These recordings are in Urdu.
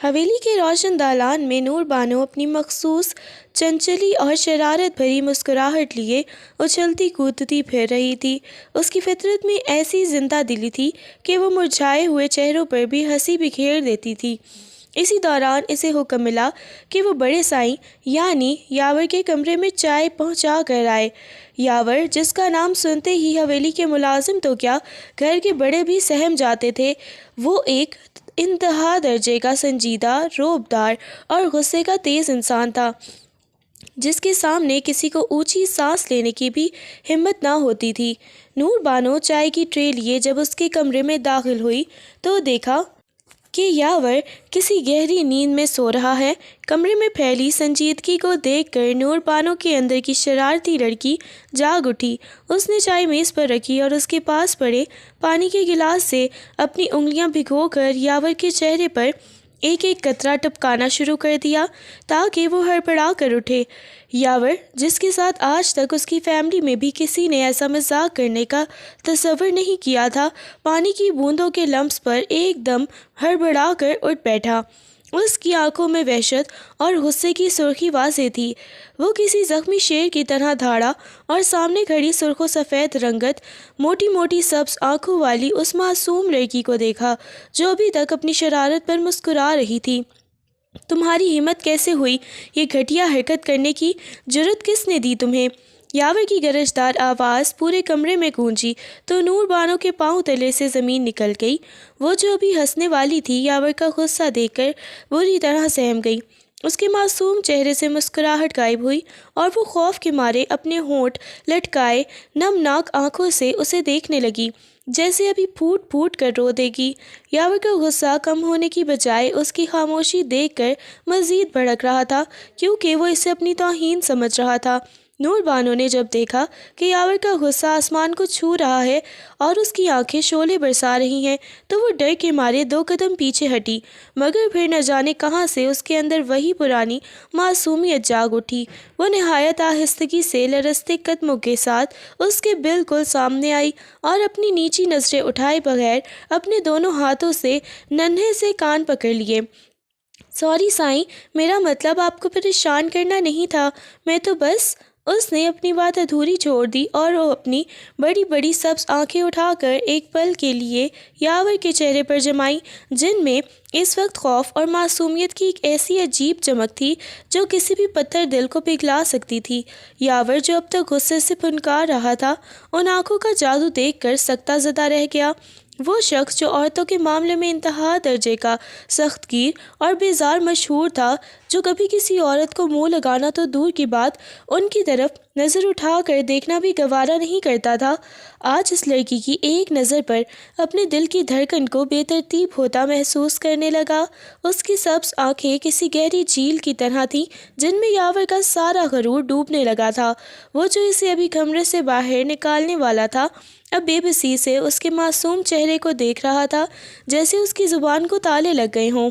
حویلی کے روشن دالان میں نور بانو اپنی مخصوص چنچلی اور شرارت بھری مسکراہٹ لیے اچھلتی کودتی پھر رہی تھی۔ اس کی فطرت میں ایسی زندہ دلی تھی کہ وہ مرجھائے ہوئے چہروں پر بھی ہنسی بکھیر دیتی تھی۔ اسی دوران اسے حکم ملا کہ وہ بڑے سائیں یعنی یاور کے کمرے میں چائے پہنچا کر آئے۔ یاور، جس کا نام سنتے ہی حویلی کے ملازم تو کیا گھر کے بڑے بھی سہم جاتے تھے، وہ ایک انتہا درجے کا سنجیدہ، رعبدار اور غصے کا تیز انسان تھا، جس کے سامنے کسی کو اونچی سانس لینے کی بھی ہمت نہ ہوتی تھی۔ نور بانو چائے کی ٹرے لیے جب اس کے کمرے میں داخل ہوئی تو دیکھا کہ یاور کسی گہری نیند میں سو رہا ہے۔ کمرے میں پھیلی سنجیدگی کو دیکھ کر نور بانو کے اندر کی شرارتی لڑکی جاگ اٹھی۔ اس نے چائے میز پر رکھی اور اس کے پاس پڑے پانی کے گلاس سے اپنی انگلیاں بھگو کر یاور کے چہرے پر ایک ایک قطرہ ٹپکانا شروع کر دیا تاکہ وہ ہڑبڑا کر اٹھے۔ یاور، جس کے ساتھ آج تک اس کی فیملی میں بھی کسی نے ایسا مذاق کرنے کا تصور نہیں کیا تھا، پانی کی بوندوں کے لمس پر ایک دم ہڑبڑا کر اٹھ بیٹھا۔ اس کی آنکھوں میں وحشت اور غصے کی سرخی واضح تھی۔ وہ کسی زخمی شیر کی طرح دھاڑا اور سامنے کھڑی سرخ و سفید رنگت، موٹی موٹی سبز آنکھوں والی اس معصوم لڑکی کو دیکھا جو ابھی تک اپنی شرارت پر مسکرا رہی تھی۔ تمہاری ہمت کیسے ہوئی یہ گھٹیا حرکت کرنے کی؟ جرأت کس نے دی تمہیں؟ یاور کی گرجدار آواز پورے کمرے میں گونجی تو نور بانو کے پاؤں تلے سے زمین نکل گئی۔ وہ جو ابھی ہنسنے والی تھی، یاور کا غصہ دیکھ کر بری طرح سہم گئی۔ اس کے معصوم چہرے سے مسکراہٹ غائب ہوئی اور وہ خوف کے مارے اپنے ہونٹ لٹکائے نمناک آنکھوں سے اسے دیکھنے لگی، جیسے ابھی پھوٹ پھوٹ کر رو دے گی۔ یاور کا غصہ کم ہونے کی بجائے اس کی خاموشی دیکھ کر مزید بھڑک رہا تھا، کیونکہ وہ اسے اپنی توہین سمجھ رہا تھا۔ نور بانو نے جب دیکھا کہ یاور کا غصہ آسمان کو چھو رہا ہے اور اس کی آنکھیں شعلے برسا رہی ہیں تو وہ ڈر کے مارے 2 قدم پیچھے ہٹی، مگر پھر نہ جانے کہاں سے اس کے اندر وہی پرانی معصومیت جاگ اٹھی۔ وہ نہایت آہستگی سے لرزتے قدموں کے ساتھ اس کے بالکل سامنے آئی اور اپنی نیچی نظریں اٹھائے بغیر اپنے دونوں ہاتھوں سے ننھے سے کان پکڑ لیے۔ سوری سائیں، میرا مطلب آپ کو پریشان کرنا نہیں تھا، میں تو بس… اس نے اپنی بات ادھوری چھوڑ دی اور وہ اپنی بڑی بڑی سبز آنکھیں اٹھا کر ایک پل کے لیے یاور کے چہرے پر جمائیں، جن میں اس وقت خوف اور معصومیت کی ایک ایسی عجیب چمک تھی جو کسی بھی پتھر دل کو پگھلا سکتی تھی۔ یاور، جو اب تک غصے سے پھنکار رہا تھا، ان آنکھوں کا جادو دیکھ کر سکتہ زدہ رہ گیا۔ وہ شخص جو عورتوں کے معاملے میں انتہا درجے کا سخت گیر اور بیزار مشہور تھا، جو کبھی کسی عورت کو منہ لگانا تو دور کی بات ان کی طرف نظر اٹھا کر دیکھنا بھی گوارا نہیں کرتا تھا، آج اس لڑکی کی ایک نظر پر اپنے دل کی دھڑکن کو بے ترتیب ہوتا محسوس کرنے لگا۔ اس کی سبز آنکھیں کسی گہری جھیل کی طرح تھیں جن میں یاور کا سارا غرور ڈوبنے لگا تھا۔ وہ جو اسے ابھی کمرے سے باہر نکالنے والا تھا، اب بے بسی سے اس کے معصوم چہرے کو دیکھ رہا تھا، جیسے اس کی زبان کو تالے لگ گئے ہوں۔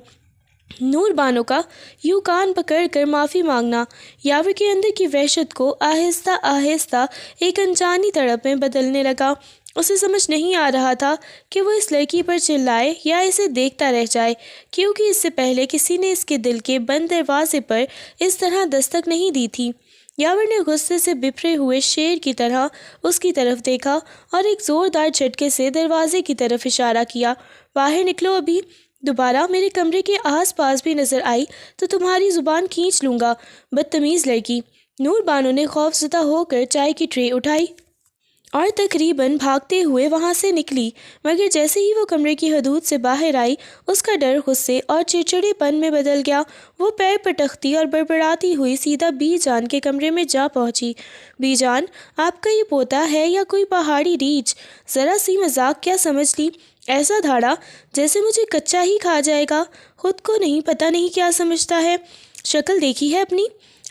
نور بانو کا یوں کان پکڑ کر معافی مانگنا یاور کے اندر کی وحشت کو آہستہ آہستہ ایک انجانی تڑپ میں بدلنے لگا۔ اسے سمجھ نہیں آ رہا تھا کہ وہ اس لڑکی پر چلائے یا اسے دیکھتا رہ جائے، کیونکہ اس سے پہلے کسی نے اس کے دل کے بند دروازے پر اس طرح دستک نہیں دی تھی۔ یاور نے غصے سے بپھرے ہوئے شیر کی طرح اس کی طرف دیکھا اور ایک زوردار جھٹکے سے دروازے کی طرف اشارہ کیا۔ باہر نکلو ابھی، دوبارہ میرے کمرے کے آس پاس بھی نظر آئی تو تمہاری زبان کھینچ لوں گا، بدتمیز لڑکی۔ نور بانو نے خوف زدہ ہو کر چائے کی ٹرے اٹھائی اور تقریباً بھاگتے ہوئے وہاں سے نکلی، مگر جیسے ہی وہ کمرے کی حدود سے باہر آئی، اس کا ڈر غصے اور چڑچڑے پن میں بدل گیا۔ وہ پیر پٹکتی اور بڑبڑاتی ہوئی سیدھا بی جان کے کمرے میں جا پہنچی۔ بی جان، آپ کا یہ پوتا ہے یا کوئی پہاڑی ریچھ؟ ذرا سی مذاق کیا سمجھ لی؟ ایسا دھاڑا جیسے مجھے کچا ہی کھا جائے گا، خود کو نہیں پتہ نہیں کیا سمجھتا ہے۔ شکل دیکھی ہے اپنی؟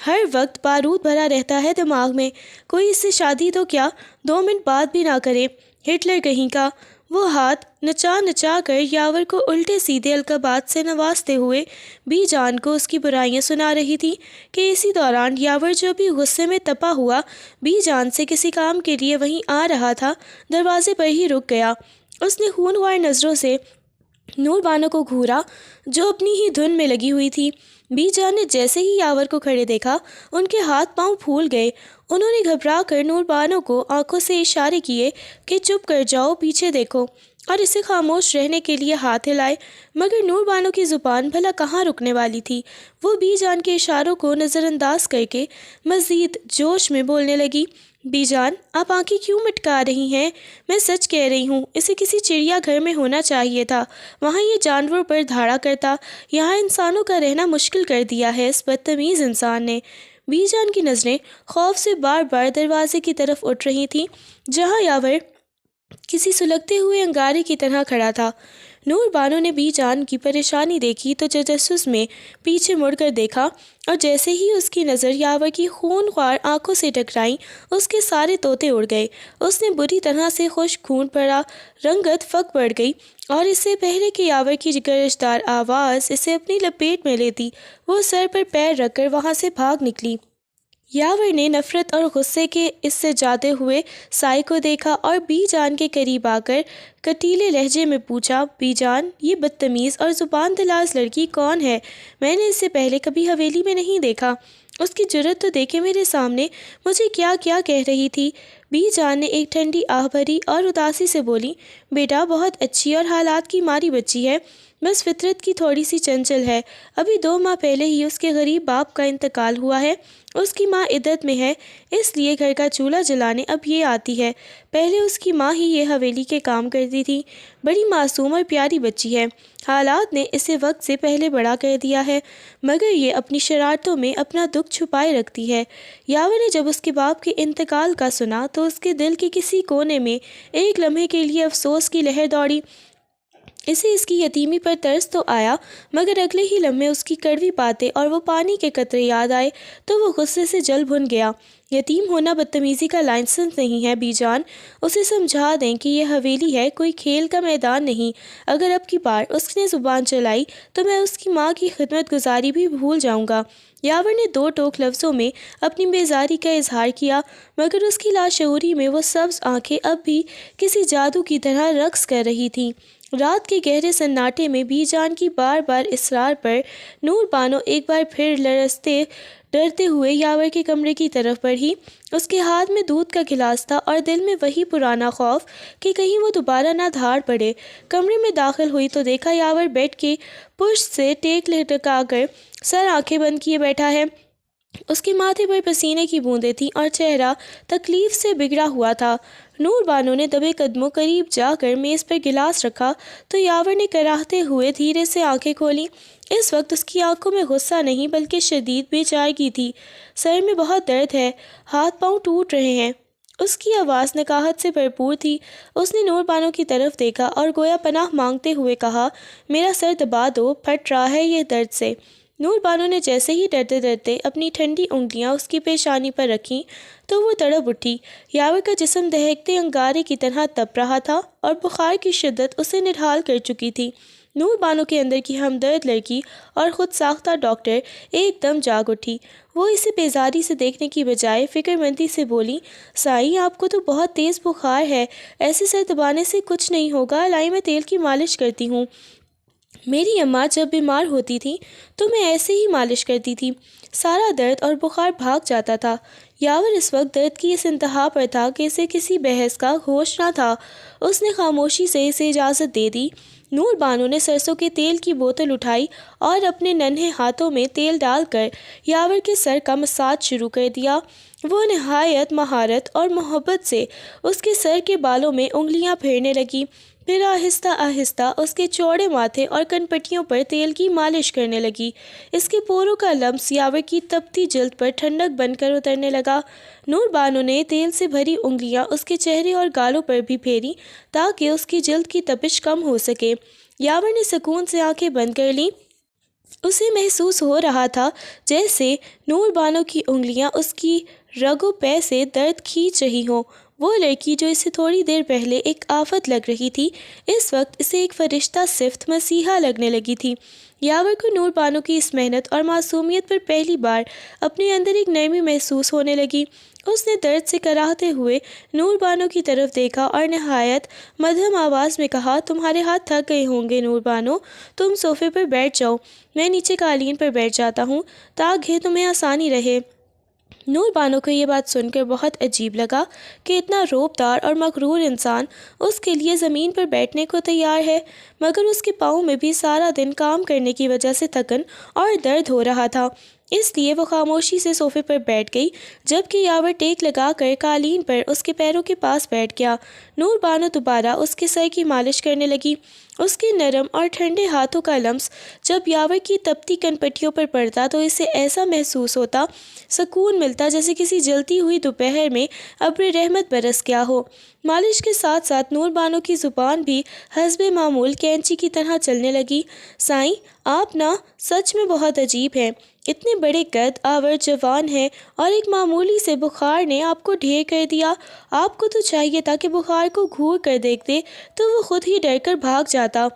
ہر وقت بارود بھرا رہتا ہے دماغ میں، کوئی اس سے شادی تو کیا 2 منٹ بات بھی نہ کرے، ہٹلر کہیں کا۔ وہ ہاتھ نچا نچا کر یاور کو الٹے سیدھے القابات سے نوازتے ہوئے بی جان کو اس کی برائیاں سنا رہی تھی کہ اسی دوران یاور، جو بھی غصے میں تپا ہوا بی جان سے کسی کام کے لیے وہیں آ رہا تھا، دروازے پر ہی رک گیا۔ اس نے خونخوار نظروں سے نور بانو کو گھورا جو اپنی ہی دھن میں لگی ہوئی تھی۔ بی جان نے جیسے ہی یاور کو کھڑے دیکھا ان کے ہاتھ پاؤں پھول گئے۔ انہوں نے گھبرا کر نور بانو کو آنکھوں سے اشارے کیے کہ چپ کر جاؤ، پیچھے دیکھو، اور اسے خاموش رہنے کے لیے ہاتھ ہلائے، مگر نور بانو کی زبان بھلا کہاں رکنے والی تھی۔ وہ بی جان کے اشاروں کو نظر انداز کر کے مزید جوش میں بولنے لگی، بی جان آپ آنکھیں کیوں مٹکا رہی ہیں؟ میں سچ کہہ رہی ہوں، اسے کسی چڑیا گھر میں ہونا چاہیے تھا، وہاں یہ جانوروں پر دھاڑا کرتا، یہاں انسانوں کا رہنا مشکل کر دیا ہے اس بدتمیز انسان نے۔ بی جان کی نظریں خوف سے بار بار دروازے کی طرف اٹھ رہی تھیں جہاں یاور کسی سلگتے ہوئے انگارے کی طرح کھڑا تھا۔ نور بانو نے بی جان کی پریشانی دیکھی تو تجسس میں پیچھے مڑ کر دیکھا، اور جیسے ہی اس کی نظر یاور کی خون خوار آنکھوں سے ٹکرائی اس کے سارے طوطے اڑ گئے۔ اس نے بری طرح سے خشک خون پڑا رنگت پھک پڑ گئی، اور اس سے پہلے کہ یاور کی گرجدار آواز اسے اپنی لپیٹ میں لیتی وہ سر پر پیر رکھ کر وہاں سے بھاگ نکلی۔ یاور نے نفرت اور غصے کے اس سے جاتے ہوئے سائے کو دیکھا اور بی جان کے قریب آ کر کٹیلے لہجے میں پوچھا، بی جان یہ بدتمیز اور زبان دراز لڑکی کون ہے؟ میں نے اس سے پہلے کبھی حویلی میں نہیں دیکھا۔ اس کی جرأت تو دیکھے میرے سامنے مجھے کیا کیا کہہ رہی تھی۔ بی جان نے ایک ٹھنڈی آہ بھری اور اداسی سے بولی، بیٹا بہت اچھی اور حالات کی ماری بچی ہے، بس فطرت کی تھوڑی سی چنچل ہے۔ ابھی 2 ماہ پہلے ہی اس کے غریب باپ کا انتقال ہوا ہے، اس کی ماں عدت میں ہے، اس لیے گھر کا چولہا جلانے اب یہ آتی ہے، پہلے اس کی ماں ہی یہ حویلی کے کام کرتی تھی۔ بڑی معصوم اور پیاری بچی ہے، حالات نے اسے وقت سے پہلے بڑا کر دیا ہے، مگر یہ اپنی شرارتوں میں اپنا دکھ چھپائے رکھتی ہے۔ یاور نے جب اس کے باپ کے انتقال کا سنا تو اس کے دل کے کسی کونے میں ایک لمحے کے لیے افسوس کی لہر دوڑی۔ اسے اس کی یتیمی پر ترس تو آیا، مگر اگلے ہی لمحے اس کی کڑوی باتیں اور وہ پانی کے قطرے یاد آئے تو وہ غصے سے جل بھن گیا۔ یتیم ہونا بدتمیزی کا لائسنس نہیں ہے بی جان، اسے سمجھا دیں کہ یہ حویلی ہے، کوئی کھیل کا میدان نہیں۔ اگر اب کی بار اس نے زبان چلائی تو میں اس کی ماں کی خدمت گزاری بھی بھول جاؤں گا۔ یاور نے 2 ٹوک لفظوں میں اپنی بیزاری کا اظہار کیا، مگر اس کی لاشعوری میں وہ سبز آنکھیں اب بھی کسی جادو کی طرح رقص کر رہی تھیں۔ رات کے گہرے سناٹے میں بی جان کی بار بار اصرار پر نور بانو ایک بار پھر لرزتے ڈرتے ہوئے یاور کے کمرے کی طرف بڑھی۔ اس کے ہاتھ میں دودھ کا گلاس تھا اور دل میں وہی پرانا خوف کہ کہیں وہ دوبارہ نہ دھاڑ پڑے۔ کمرے میں داخل ہوئی تو دیکھا یاور بیڈ کے پشت سے ٹیک لٹکا کر سر آنکھیں بند کیے بیٹھا ہے۔ اس کے ماتھے پر پسینے کی بوندیں تھیں اور چہرہ تکلیف سے بگڑا ہوا تھا۔ نور بانو نے دبے قدموں قریب جا کر میز پر گلاس رکھا تو یاور نے کراہتے ہوئے دھیرے سے آنکھیں کھولیں۔ اس وقت اس کی آنکھوں میں غصہ نہیں بلکہ شدید بے چارگی تھی۔ سر میں بہت درد ہے، ہاتھ پاؤں ٹوٹ رہے ہیں۔ اس کی آواز نکاہت سے بھرپور تھی۔ اس نے نور بانو کی طرف دیکھا اور گویا پناہ مانگتے ہوئے کہا، میرا سر دبا دو، پھٹ رہا ہے یہ درد سے۔ نور بانو نے جیسے ہی ڈرتے ڈرتے اپنی ٹھنڈی انگلیاں اس کی پیشانی پر رکھیں تو وہ تڑپ اٹھی۔ یاور کا جسم دہکتے انگارے کی طرح تپ رہا تھا اور بخار کی شدت اسے نڈھال کر چکی تھی۔ نور بانو کے اندر کی ہمدرد لڑکی اور خود ساختہ ڈاکٹر ایک دم جاگ اٹھی۔ وہ اسے بیزاری سے دیکھنے کی بجائے فکر مندی سے بولی، سائیں آپ کو تو بہت تیز بخار ہے، ایسے سر دبانے سے کچھ نہیں ہوگا، لائی میں تیل کی مالش کرتی ہوں۔ میری اماں جب بیمار ہوتی تھی تو میں ایسے ہی مالش کرتی تھی، سارا درد اور بخار بھاگ جاتا تھا۔ یاور اس وقت درد کی اس انتہا پر تھا کہ اسے کسی بحث کا ہوش نہ تھا۔ اس نے خاموشی سے اسے اجازت دے دی۔ نور بانو نے سرسوں کے تیل کی بوتل اٹھائی اور اپنے ننھے ہاتھوں میں تیل ڈال کر یاور کے سر کا مساج شروع کر دیا۔ وہ نہایت مہارت اور محبت سے اس کے سر کے بالوں میں انگلیاں پھیرنے لگی، پھر آہستہ آہستہ اس کے چوڑے ماتھے اور کنپٹیوں پر تیل کی مالش کرنے لگی۔ اس کے پوروں کا لمس یاور کی تپتی جلد پر ٹھنڈک بن کر اترنے لگا۔ نور بانو نے تیل سے بھری انگلیاں اس کے چہرے اور گالوں پر بھی پھیری تاکہ اس کی جلد کی تپش کم ہو سکے۔ یاور نے سکون سے آنکھیں بند کر لیں۔ اسے محسوس ہو رہا تھا جیسے نور بانو کی انگلیاں اس کی رگ و پے سے درد کھینچ رہی ہوں۔ وہ لڑکی جو اسے تھوڑی دیر پہلے ایک آفت لگ رہی تھی، اس وقت اسے ایک فرشتہ صفت مسیحا لگنے لگی تھی۔ یاور کو نور بانو کی اس محنت اور معصومیت پر پہلی بار اپنے اندر ایک نرمی محسوس ہونے لگی۔ اس نے درد سے کراہتے ہوئے نور بانو کی طرف دیکھا اور نہایت مدھم آواز میں کہا، تمہارے ہاتھ تھک گئے ہوں گے نور بانو، تم صوفے پر بیٹھ جاؤ، میں نیچے قالین پر بیٹھ جاتا ہوں تاکہ تمہیں آسانی رہے۔ نور بانو کو یہ بات سن کر بہت عجیب لگا کہ اتنا روب دار اور مغرور انسان اس کے لیے زمین پر بیٹھنے کو تیار ہے، مگر اس کے پاؤں میں بھی سارا دن کام کرنے کی وجہ سے تھکن اور درد ہو رہا تھا، اس لیے وہ خاموشی سے صوفے پر بیٹھ گئی، جبکہ یاور ٹیک لگا کر قالین پر اس کے پیروں کے پاس بیٹھ گیا۔ نور بانو دوبارہ اس کے سر کی مالش کرنے لگی۔ اس کے نرم اور ٹھنڈے ہاتھوں کا لمس جب یاور کی تپتی کنپٹیوں پر پڑتا تو اسے ایسا محسوس ہوتا، سکون ملتا، جیسے کسی جلتی ہوئی دوپہر میں ابر رحمت برس گیا ہو۔ مالش کے ساتھ ساتھ نور بانو کی زبان بھی حسب معمول کینچی کی طرح چلنے لگی۔ سائیں، آپ نا سچ میں بہت عجیب ہیں، اتنے بڑے قد آور جوان ہیں اور ایک معمولی سے بخار نے آپ کو ڈھیر کر دیا۔ آپ کو تو چاہیے تھا کہ بخار کو گھور کر دیکھتے تو وہ خود ہی ڈر کر بھاگ جاتا۔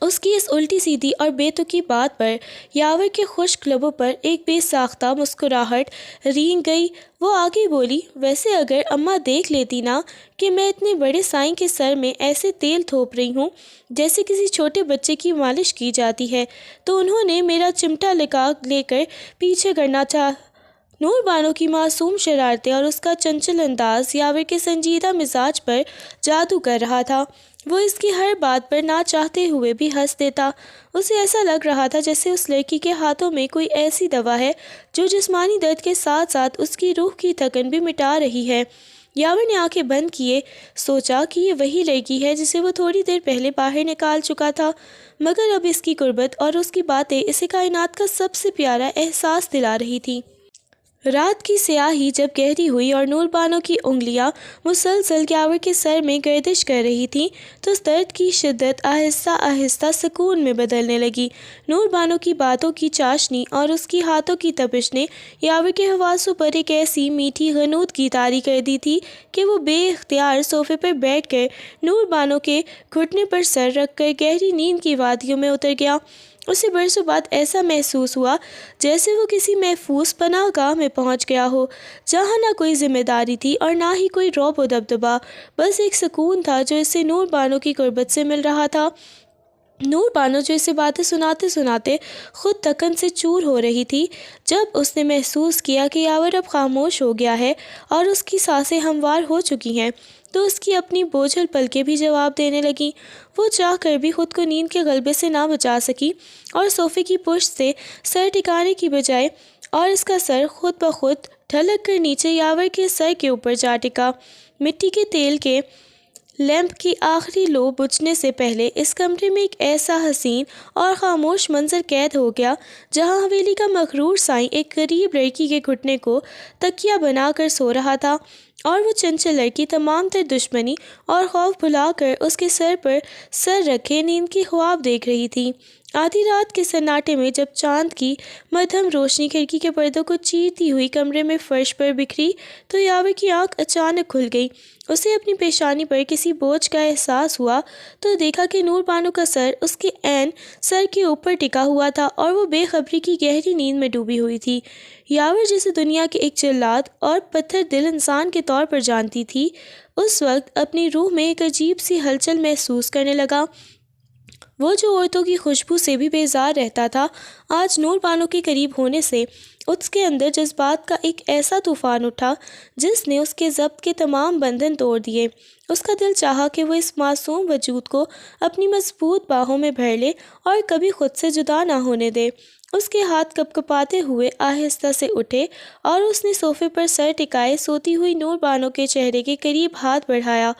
اس کی اس الٹی سیدھی اور بے تکی بات پر یاور کے خشک لبوں پر ایک بے ساختہ مسکراہٹ رینگ گئی۔ وہ آگے بولی، ویسے اگر اماں دیکھ لیتی نا کہ میں اتنے بڑے سائیں کے سر میں ایسے تیل تھوپ رہی ہوں جیسے کسی چھوٹے بچے کی مالش کی جاتی ہے، تو انہوں نے میرا چمٹا لے کر پیچھے کرنا چاہ۔ نور بانو کی معصوم شرارتیں اور اس کا چنچل انداز یاور کے سنجیدہ مزاج پر جادو کر رہا تھا۔ وہ اس کی ہر بات پر نہ چاہتے ہوئے بھی ہنس دیتا۔ اسے ایسا لگ رہا تھا جیسے اس لڑکی کے ہاتھوں میں کوئی ایسی دوا ہے جو جسمانی درد کے ساتھ ساتھ اس کی روح کی تھکن بھی مٹا رہی ہے۔ یاور نے آنکھیں بند کیے سوچا کہ یہ وہی لڑکی ہے جسے وہ تھوڑی دیر پہلے باہر نکال چکا تھا، مگر اب اس کی قربت اور اس کی باتیں اسے کائنات کا سب سے پیارا احساس دلا رہی تھی۔ رات کی سیاہی جب گہری ہوئی اور نور بانو کی انگلیاں مسلسل یاور کے سر میں گردش کر رہی تھیں تو اس درد کی شدت آہستہ آہستہ سکون میں بدلنے لگی۔ نور بانو کی باتوں کی چاشنی اور اس کی ہاتھوں کی تپش نے یاور کے حواسوں پر ایک ایسی میٹھی غنودگی طاری کر دی تھی کہ وہ بے اختیار صوفے پر بیٹھ کر نور بانو کے گھٹنے پر سر رکھ کر گہری نیند کی وادیوں میں اتر گیا۔ اسے برسوں بعد ایسا محسوس ہوا جیسے وہ کسی محفوظ پناہ گاہ میں پہنچ گیا ہو، جہاں نہ کوئی ذمہ داری تھی اور نہ ہی کوئی رعب و دبدبا، بس ایک سکون تھا جو اسے نور بانو کی قربت سے مل رہا تھا۔ نور بانو جو اسے باتیں سناتے سناتے خود تکن سے چور ہو رہی تھی، جب اس نے محسوس کیا کہ یاور اب خاموش ہو گیا ہے اور اس کی سانسیں ہموار ہو چکی ہیں، تو اس کی اپنی بوجھل پلکیں بھی جواب دینے لگیں۔ وہ چاہ کر بھی خود کو نیند کے غلبے سے نہ بچا سکی اور صوفے کی پشت سے سر ٹکانے کی بجائے اور اس کا سر خود بخود ڈھلک کر نیچے یاور کے سر کے اوپر جا ٹکا۔ مٹی کے تیل کے لیمپ کی آخری لو بجھنے سے پہلے اس کمرے میں ایک ایسا حسین اور خاموش منظر قید ہو گیا جہاں حویلی کا مغرور سائیں ایک غریب لڑکی کے گھٹنے کو تکیہ بنا کر سو رہا تھا اور وہ چنچل لڑکی تمام تر دشمنی اور خوف بھلا کر اس کے سر پر سر رکھے نیند کی خواب دیکھ رہی تھی۔ آدھی رات کے سناٹے میں جب چاند کی مدھم روشنی کھڑکی کے پردوں کو چیرتی ہوئی کمرے میں فرش پر بکھری تو یاور کی آنکھ اچانک کھل گئی۔ اسے اپنی پیشانی پر کسی بوجھ کا احساس ہوا تو دیکھا کہ نور بانو کا سر اس کے عین سر کے اوپر ٹکا ہوا تھا اور وہ بے خبری کی گہری نیند میں ڈوبی ہوئی تھی۔ یاور جسے دنیا کے ایک جلاد اور پتھر دل انسان کے طور پر جانتی تھی، اس وقت اپنی روح میں ایک عجیب سی ہلچل محسوس کرنے لگا۔ وہ جو عورتوں کی خوشبو سے بھی بیزار رہتا تھا، آج نور بانو کے قریب ہونے سے اس کے اندر جذبات کا ایک ایسا طوفان اٹھا جس نے اس کے ضبط کے تمام بندھن توڑ دیے۔ اس کا دل چاہا کہ وہ اس معصوم وجود کو اپنی مضبوط باہوں میں بھر لے اور کبھی خود سے جدا نہ ہونے دے۔ اس کے ہاتھ کپکپاتے ہوئے آہستہ سے اٹھے اور اس نے صوفے پر سر ٹکائے سوتی ہوئی نور بانو کے چہرے کے قریب ہاتھ بڑھایا۔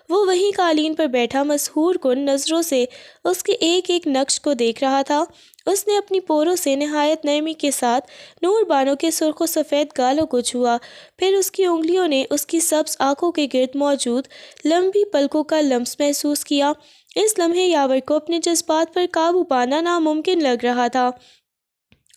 وہ وہیں قالین پر بیٹھا مسحور کن نظروں سے اس کے ایک ایک نقش کو دیکھ رہا تھا۔ اس نے اپنی پوروں سے نہایت نرمی کے ساتھ نور بانو کے سرخ و سفید گالوں کو چھوا، پھر اس کی انگلیوں نے اس کی سبز آنکھوں کے گرد موجود لمبی پلکوں کا لمس محسوس کیا۔ اس لمحے یاور کو اپنے جذبات پر قابو پانا ناممکن لگ رہا تھا۔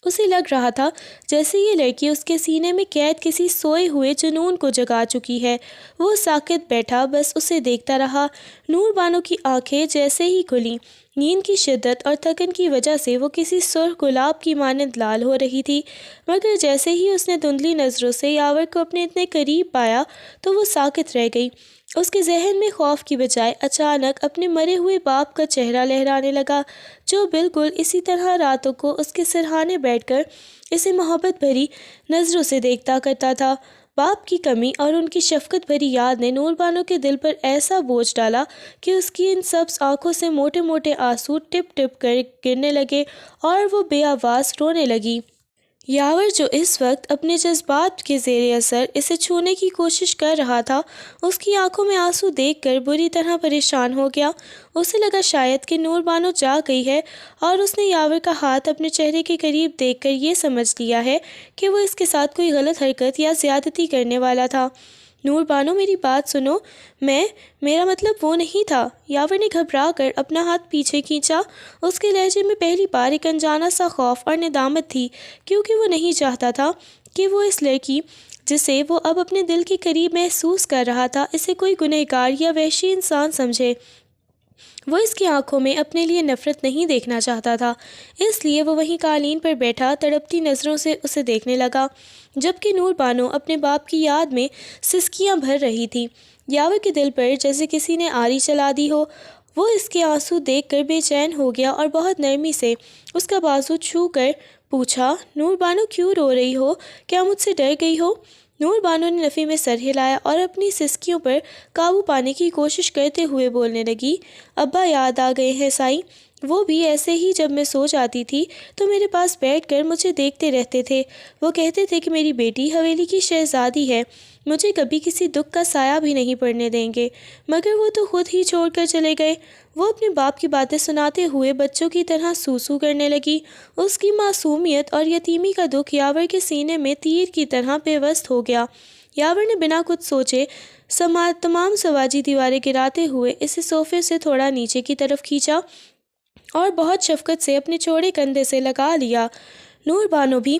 اسے لگ رہا تھا جیسے یہ لڑکی اس کے سینے میں قید کسی سوئے ہوئے جنون کو جگا چکی ہے۔ وہ ساکت بیٹھا بس اسے دیکھتا رہا۔ نور بانو کی آنکھیں جیسے ہی کھلیں، نیند کی شدت اور تھکن کی وجہ سے وہ کسی سرخ گلاب کی مانند لال ہو رہی تھی، مگر جیسے ہی اس نے دھندلی نظروں سے یاور کو اپنے اتنے قریب پایا تو وہ ساکت رہ گئی۔ اس کے ذہن میں خوف کی بجائے اچانک اپنے مرے ہوئے باپ کا چہرہ لہرانے لگا، جو بالکل اسی طرح راتوں کو اس کے سرہانے بیٹھ کر اسے محبت بھری نظروں سے دیکھتا کرتا تھا۔ باپ کی کمی اور ان کی شفقت بھری یاد نے نور بانو کے دل پر ایسا بوجھ ڈالا کہ اس کی ان سبز آنکھوں سے موٹے موٹے آنسو ٹپ ٹپ کر گرنے لگے اور وہ بے آواز رونے لگی۔ یاور جو اس وقت اپنے جذبات کے زیر اثر اسے چھونے کی کوشش کر رہا تھا، اس کی آنکھوں میں آنسو دیکھ کر بری طرح پریشان ہو گیا۔ اسے لگا شاید کہ نور بانو جاگ گئی ہے اور اس نے یاور کا ہاتھ اپنے چہرے کے قریب دیکھ کر یہ سمجھ لیا ہے کہ وہ اس کے ساتھ کوئی غلط حرکت یا زیادتی کرنے والا تھا۔ نور بانو میری بات سنو، میرا مطلب وہ نہیں تھا۔ یاور نے گھبرا کر اپنا ہاتھ پیچھے کھینچا۔ اس کے لہجے میں پہلی بار ایک انجانا سا خوف اور ندامت تھی، کیونکہ وہ نہیں چاہتا تھا کہ وہ اس لڑکی جسے وہ اب اپنے دل کے قریب محسوس کر رہا تھا اسے کوئی گنہگار یا وحشی انسان سمجھے۔ وہ اس کی آنکھوں میں اپنے لیے نفرت نہیں دیکھنا چاہتا تھا، اس لیے وہ وہیں قالین پر بیٹھا تڑپتی نظروں سے اسے دیکھنے لگا، جبکہ نور بانو اپنے باپ کی یاد میں سسکیاں بھر رہی تھی۔ یاور کے دل پر جیسے کسی نے آری چلا دی ہو۔ وہ اس کے آنسو دیکھ کر بے چین ہو گیا اور بہت نرمی سے اس کا بازو چھو کر پوچھا، نور بانو کیوں رو رہی ہو؟ کیا مجھ سے ڈر گئی ہو؟ نور بانو نے نفی میں سر ہلایا اور اپنی سسکیوں پر قابو پانے کی کوشش کرتے ہوئے بولنے لگی، ابا یاد آ گئے ہیں سائی، وہ بھی ایسے ہی جب میں سو جاتی تھی تو میرے پاس بیٹھ کر مجھے دیکھتے رہتے تھے۔ وہ کہتے تھے کہ میری بیٹی حویلی کی شہزادی ہے، مجھے کبھی کسی دکھ کا سایہ بھی نہیں پڑنے دیں گے، مگر وہ تو خود ہی چھوڑ کر چلے گئے۔ وہ اپنے باپ کی باتیں سناتے ہوئے بچوں کی طرح سوسو کرنے لگی۔ اس کی معصومیت اور یتیمی کا دکھ یاور کے سینے میں تیر کی طرح پیوست ہو گیا۔ یاور نے بنا کچھ سوچے تمام سماجی دیواریں گراتے ہوئے اسے صوفے سے تھوڑا نیچے کی طرف کھینچا اور بہت شفقت سے اپنے چوڑے کندھے سے لگا لیا۔ نور بانو بھی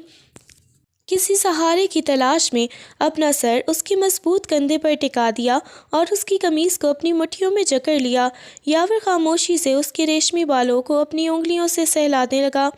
کسی سہارے کی تلاش میں اپنا سر اس کے مضبوط کندھے پر ٹکا دیا اور اس کی قمیص کو اپنی مٹھیوں میں جکڑ لیا۔ یاور خاموشی سے اس کے ریشمی بالوں کو اپنی انگلیوں سے سہلانے لگا۔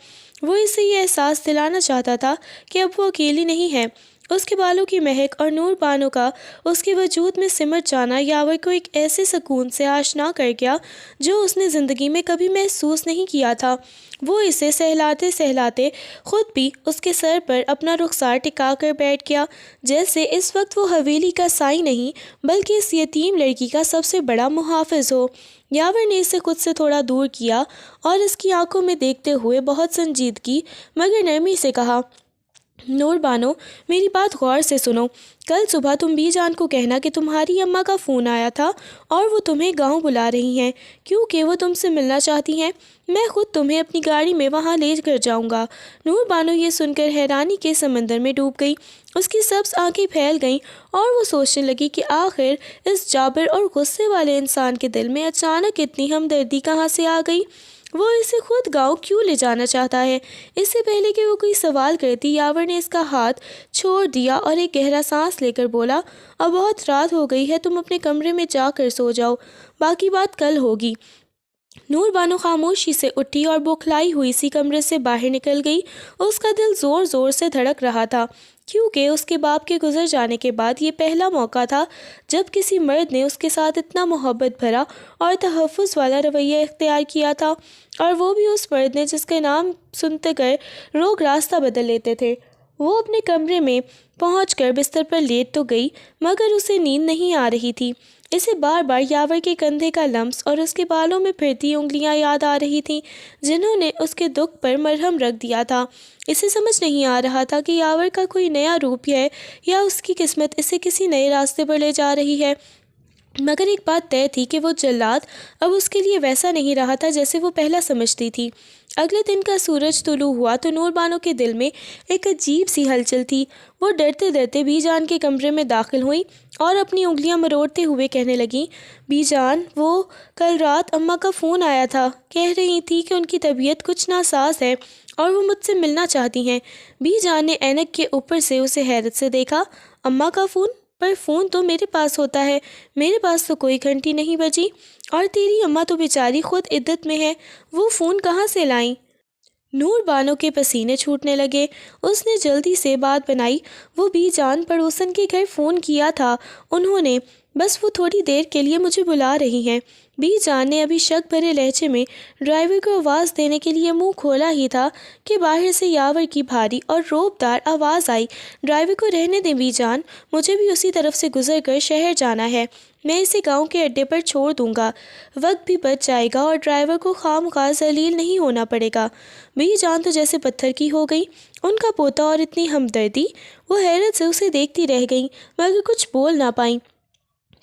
وہ اسے یہ احساس دلانا چاہتا تھا کہ اب وہ اکیلی نہیں ہے۔ اس کے بالوں کی مہک اور نور بانو کا اس کے وجود میں سمٹ جانا یاور کو ایک ایسے سکون سے آشنا کر گیا جو اس نے زندگی میں کبھی محسوس نہیں کیا تھا۔ وہ اسے سہلاتے سہلاتے خود بھی اس کے سر پر اپنا رخسار ٹکا کر بیٹھ گیا، جیسے اس وقت وہ حویلی کا سائی نہیں بلکہ اس یتیم لڑکی کا سب سے بڑا محافظ ہو۔ یاور نے اسے خود سے تھوڑا دور کیا اور اس کی آنکھوں میں دیکھتے ہوئے بہت سنجیدگی مگر نرمی سے کہا، نور بانو میری بات غور سے سنو، کل صبح تم بی جان کو کہنا کہ تمہاری اماں کا فون آیا تھا اور وہ تمہیں گاؤں بلا رہی ہیں کیونکہ وہ تم سے ملنا چاہتی ہیں۔ میں خود تمہیں اپنی گاڑی میں وہاں لے کر جاؤں گا۔ نور بانو یہ سن کر حیرانی کے سمندر میں ڈوب گئی۔ اس کی سبز آنکھیں پھیل گئیں اور وہ سوچنے لگی کہ آخر اس جابر اور غصے والے انسان کے دل میں اچانک اتنی ہمدردی کہاں سے آ گئی؟ وہ اسے خود گاؤں کیوں لے جانا چاہتا ہے؟ اس سے پہلے کہ وہ کوئی سوال کرتی یاور نے اس کا ہاتھ چھوڑ دیا اور ایک گہرا سانس لے کر بولا، اب بہت رات ہو گئی ہے، تم اپنے کمرے میں جا کر سو جاؤ، باقی بات کل ہوگی۔ نور بانو خاموشی سے اٹھی اور بوکھلائی ہوئی سی کمرے سے باہر نکل گئی۔ اس کا دل زور زور سے دھڑک رہا تھا کیونکہ اس کے باپ کے گزر جانے کے بعد یہ پہلا موقع تھا جب کسی مرد نے اس کے ساتھ اتنا محبت بھرا اور تحفظ والا رویہ اختیار کیا تھا، اور وہ بھی اس مرد نے جس کا نام سنتے کر لوگ راستہ بدل لیتے تھے۔ وہ اپنے کمرے میں پہنچ کر بستر پر لیٹ تو گئی مگر اسے نیند نہیں آ رہی تھی۔ اسے بار بار یاور کے کندھے کا لمس اور اس کے بالوں میں پھرتی انگلیاں یاد آ رہی تھیں جنہوں نے اس کے دکھ پر مرہم رکھ دیا تھا۔ اسے سمجھ نہیں آ رہا تھا کہ یاور کا کوئی نیا روپ ہے یا اس کی قسمت اسے کسی نئے راستے پر لے جا رہی ہے، مگر ایک بات طے تھی کہ وہ جلاد اب اس کے لیے ویسا نہیں رہا تھا جیسے وہ پہلا سمجھتی تھی۔ اگلے دن کا سورج طلوع ہوا تو نور بانو کے دل میں ایک عجیب سی ہلچل تھی۔ وہ ڈرتے ڈرتے بی جان کے کمرے میں داخل ہوئی اور اپنی انگلیاں مروڑتے ہوئے کہنے لگیں، بی جان وہ کل رات اماں کا فون آیا تھا، کہہ رہی تھی کہ ان کی طبیعت کچھ ناساز ہے اور وہ مجھ سے ملنا چاہتی ہیں۔ بی جان نے اینک کے اوپر سے اسے حیرت سے دیکھا۔ اماں کا فون؟ پر فون تو میرے پاس ہوتا ہے، میرے پاس تو کوئی گھنٹی نہیں بجی، اور تیری اماں تو بیچاری خود عدت میں ہے، وہ فون کہاں سے لائیں؟ نور بانو کے پسینے چھوٹنے لگے۔ اس نے جلدی سے بات بنائی، وہ بی جان پڑوسن کے گھر فون کیا تھا انہوں نے، بس وہ تھوڑی دیر کے لیے مجھے بلا رہی ہیں۔ بی جان نے ابھی شک بھرے لہجے میں ڈرائیور کو آواز دینے کے لیے منہ کھولا ہی تھا کہ باہر سے یاور کی بھاری اور روب دار آواز آئی، ڈرائیور کو رہنے دیں بی جان، مجھے بھی اسی طرف سے گزر کر شہر جانا ہے، میں اسے گاؤں کے اڈے پر چھوڑ دوں گا، وقت بھی بچ جائے گا اور ڈرائیور کو خواہ ذلیل نہیں ہونا پڑے گا۔ بی جان تو جیسے پتھر کی ہو گئی، ان کا پوتا اور اتنی ہمدردی، وہ حیرت سے اسے دیکھتی رہ گئیں مگر کچھ بول نہ پائیں۔